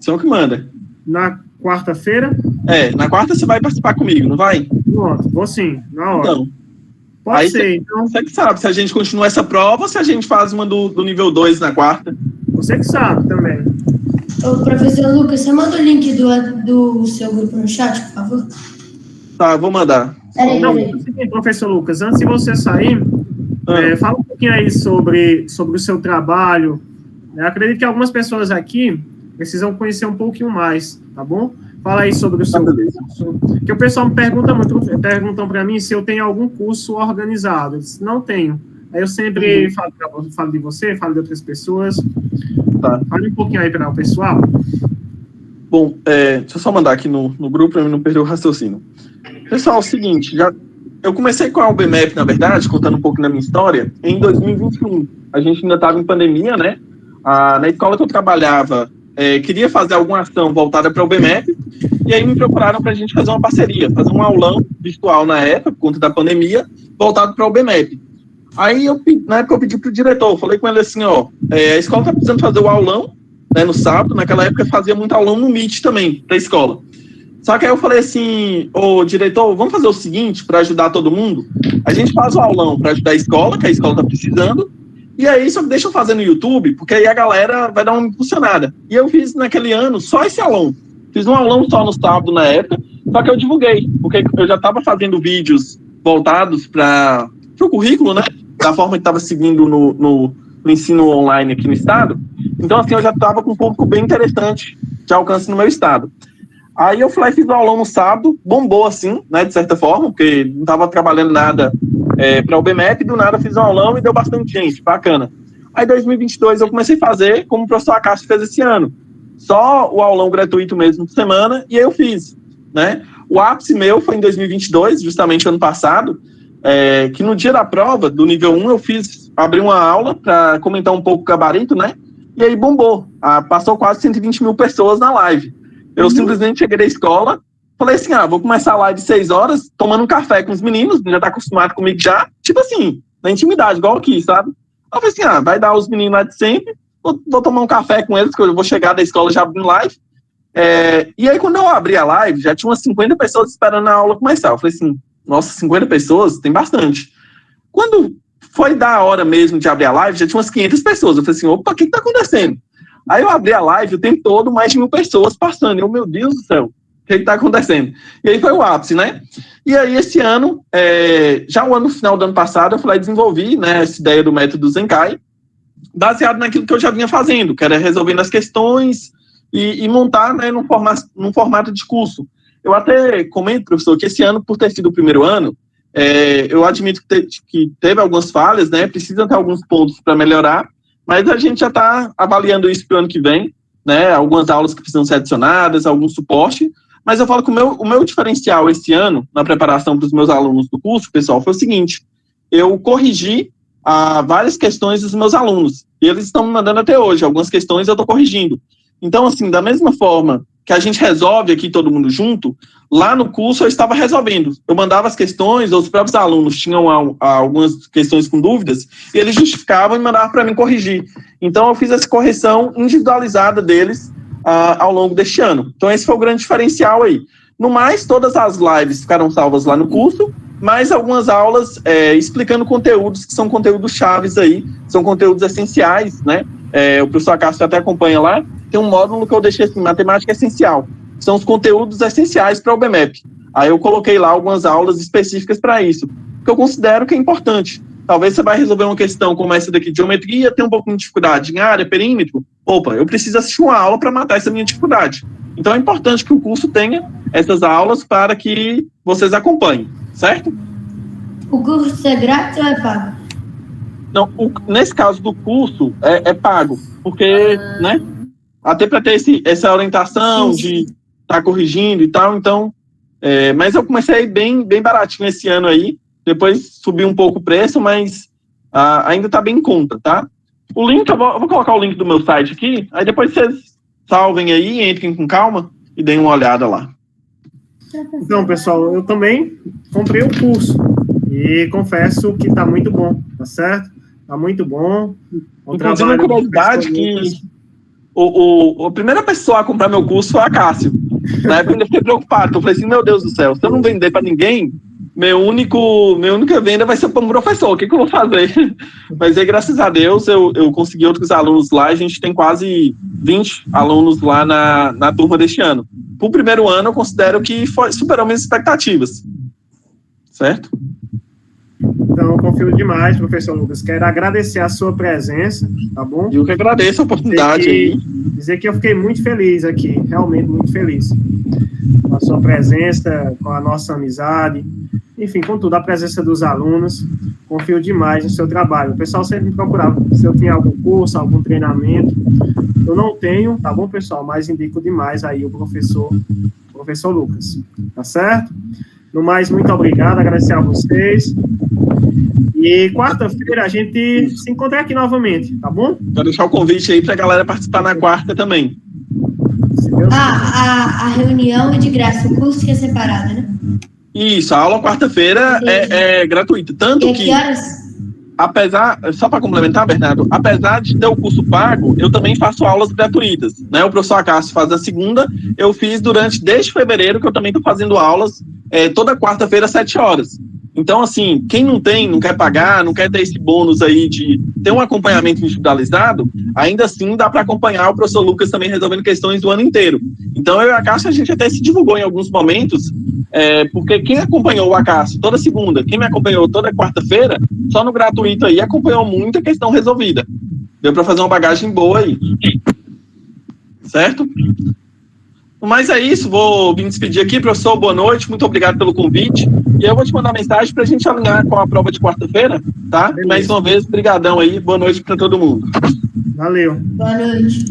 Você é o que manda. Na quarta-feira? Na quarta você vai participar comigo, não vai? Pronto, vou sim, na hora. Então, pode aí ser, então. Você que sabe se a gente continua essa prova ou se a gente faz uma do nível 2 na quarta. Você que sabe também. Ô, professor Lucas, você manda o link do seu grupo no chat, por favor? Tá, vou mandar. Não, professor Lucas, antes de você sair, fala um pouquinho aí sobre o seu trabalho. Eu acredito que algumas pessoas aqui precisam conhecer um pouquinho mais, tá bom? Fala aí sobre o seu curso. Porque o pessoal me perguntam para mim se eu tenho algum curso organizado. Eu disse, não tenho. Aí eu sempre falo de você, falo de outras pessoas. Tá. Fale um pouquinho aí para o pessoal. Bom, deixa eu só mandar aqui no grupo para eu não perder o raciocínio. Pessoal, é o seguinte, eu comecei com a UBMAP, na verdade, contando um pouco da minha história, em 2021. A gente ainda estava em pandemia, né? Na escola que eu trabalhava, queria fazer alguma ação voltada para a UBMAP, e aí me procuraram para a gente fazer uma parceria, fazer um aulão virtual na época, por conta da pandemia, voltado para a UBMAP. Aí, na época, eu pedi para o diretor, falei com ele assim, a escola está precisando fazer o aulão, né, no sábado, naquela época fazia muito aulão no Meet também, da escola. Só que aí eu falei assim, diretor, vamos fazer o seguinte, para ajudar todo mundo, a gente faz o aulão para ajudar a escola, que a escola está precisando, e aí só deixa eu fazer no YouTube, porque aí a galera vai dar uma impulsionada. E eu fiz naquele ano só esse aulão. Fiz um aulão só no sábado na época, só que eu divulguei, porque eu já estava fazendo vídeos voltados para o currículo, né? Da forma que estava seguindo no ensino online aqui no estado. Então, assim, eu já estava com um público bem interessante de alcance no meu estado. Aí eu fui lá e fiz o aulão no sábado, bombou assim, né, de certa forma, porque não estava trabalhando nada para o BMEP, do nada fiz um aulão e deu bastante gente, bacana. Aí em 2022 eu comecei a fazer como o professor Acácio fez esse ano, só o aulão gratuito mesmo por semana, e aí eu fiz, né. O ápice meu foi em 2022, justamente ano passado, que no dia da prova, do nível 1, eu abri uma aula para comentar um pouco o gabarito, né, e aí bombou, passou quase 120 mil pessoas na live. Eu simplesmente cheguei da escola, falei assim, vou começar a live 6 horas, tomando um café com os meninos, já tá acostumado comigo já, tipo assim, na intimidade, igual aqui, sabe? Eu falei assim, vai dar os meninos lá de sempre, vou tomar um café com eles, que eu vou chegar da escola já abrindo live. E aí, quando eu abri a live, já tinha umas 50 pessoas esperando a aula começar. Eu falei assim, nossa, 50 pessoas? Tem bastante. Quando foi da hora mesmo de abrir a live, já tinha umas 500 pessoas. Eu falei assim, opa, o que tá acontecendo? Aí eu abri a live o tempo todo, mais de 1.000 pessoas passando. Meu Deus do céu, o que está acontecendo? E aí foi o ápice, né? E aí esse ano, já no final do ano passado, eu fui lá e desenvolvi, né, essa ideia do método Zenkai, baseado naquilo que eu já vinha fazendo, que era resolvendo as questões e montar, né, num formato de curso. Eu até comento, professor, que esse ano, por ter sido o primeiro ano, eu admito que teve algumas falhas, né, precisa ter alguns pontos para melhorar, mas a gente já está avaliando isso para o ano que vem, né? Algumas aulas que precisam ser adicionadas, algum suporte. Mas eu falo que o meu diferencial esse ano, na preparação para os meus alunos do curso, pessoal, foi o seguinte: eu corrigi várias questões dos meus alunos. E eles estão me mandando até hoje. Algumas questões eu estou corrigindo. Então, assim, da mesma forma que a gente resolve aqui todo mundo junto, lá no curso eu estava resolvendo. Eu mandava as questões, os próprios alunos tinham algumas questões com dúvidas, e eles justificavam e mandavam para mim corrigir. Então eu fiz essa correção individualizada deles ao longo deste ano. Então esse foi o grande diferencial aí. No mais, todas as lives ficaram salvas lá no curso, mais algumas aulas explicando conteúdos que são conteúdos chaves aí, são conteúdos essenciais, né? O professor Acácio até acompanha lá, tem um módulo que eu deixei assim, matemática essencial. São os conteúdos essenciais para o BMEP. Aí eu coloquei lá algumas aulas específicas para isso, que eu considero que é importante. Talvez você vai resolver uma questão como essa daqui de geometria, tem um pouquinho de dificuldade em área, perímetro. Opa, eu preciso assistir uma aula para matar essa minha dificuldade. Então é importante que o curso tenha essas aulas para que vocês acompanhem, certo? O curso é grátis ou é pago? Não, nesse caso do curso é pago, porque, né, até para ter essa orientação de estar corrigindo e tal, então, mas eu comecei bem baratinho esse ano aí, depois subi um pouco o preço, mas ainda está bem em conta, tá? O link, eu vou colocar o link do meu site aqui, aí depois vocês salvem aí, entrem com calma e deem uma olhada lá. Então, pessoal, eu também comprei o curso e confesso que está muito bom, tá certo? Está muito bom. Inclusive, uma curiosidade que a primeira pessoa a comprar meu curso foi a Cássio. Na época eu ainda fiquei preocupado, eu falei assim, meu Deus do céu, se eu não vender para ninguém, minha única venda vai ser para um professor, o que eu vou fazer? Mas aí, graças a Deus, eu consegui outros alunos lá, a gente tem quase 20 alunos lá na turma deste ano. Para o primeiro ano, eu considero que superou minhas expectativas, certo? Então, eu confio demais, professor Lucas. Quero agradecer a sua presença, tá bom? Eu que agradeço a oportunidade aí. Dizer que eu fiquei muito feliz aqui, realmente muito feliz. Com a sua presença, com a nossa amizade, enfim, com tudo, a presença dos alunos. Confio demais no seu trabalho. O pessoal sempre me procurava se eu tinha algum curso, algum treinamento. Eu não tenho, tá bom, pessoal? Mas indico demais aí o professor Lucas, tá certo? No mais, muito obrigado, agradecer a vocês. E quarta-feira a gente se encontra aqui novamente, tá bom? Vou deixar o convite aí para a galera participar na quarta também. A reunião é de graça, o curso que é separado, né? Isso, a aula quarta-feira é gratuita. Tanto e que horas? Só para complementar, Bernardo, apesar de ter o curso pago, eu também faço aulas gratuitas, né? O professor Acácio faz a segunda, eu fiz desde fevereiro, que eu também estou fazendo aulas toda quarta-feira, às 7 horas. Então, assim, quem não quer pagar, não quer ter esse bônus aí de ter um acompanhamento individualizado, ainda assim dá para acompanhar o professor Lucas também resolvendo questões do ano inteiro. Então, eu e a Acácio, a gente até se divulgou em alguns momentos, porque quem acompanhou o Acácio toda segunda, quem me acompanhou toda quarta-feira, só no gratuito aí, acompanhou muita questão resolvida. Deu para fazer uma bagagem boa aí. Certo? Mas é isso, vou me despedir aqui. Professor, boa noite, muito obrigado pelo convite. E eu vou te mandar mensagem para a gente alinhar com a prova de quarta-feira, tá? Beleza. Mais uma vez, brigadão aí, boa noite para todo mundo. Valeu. Boa noite.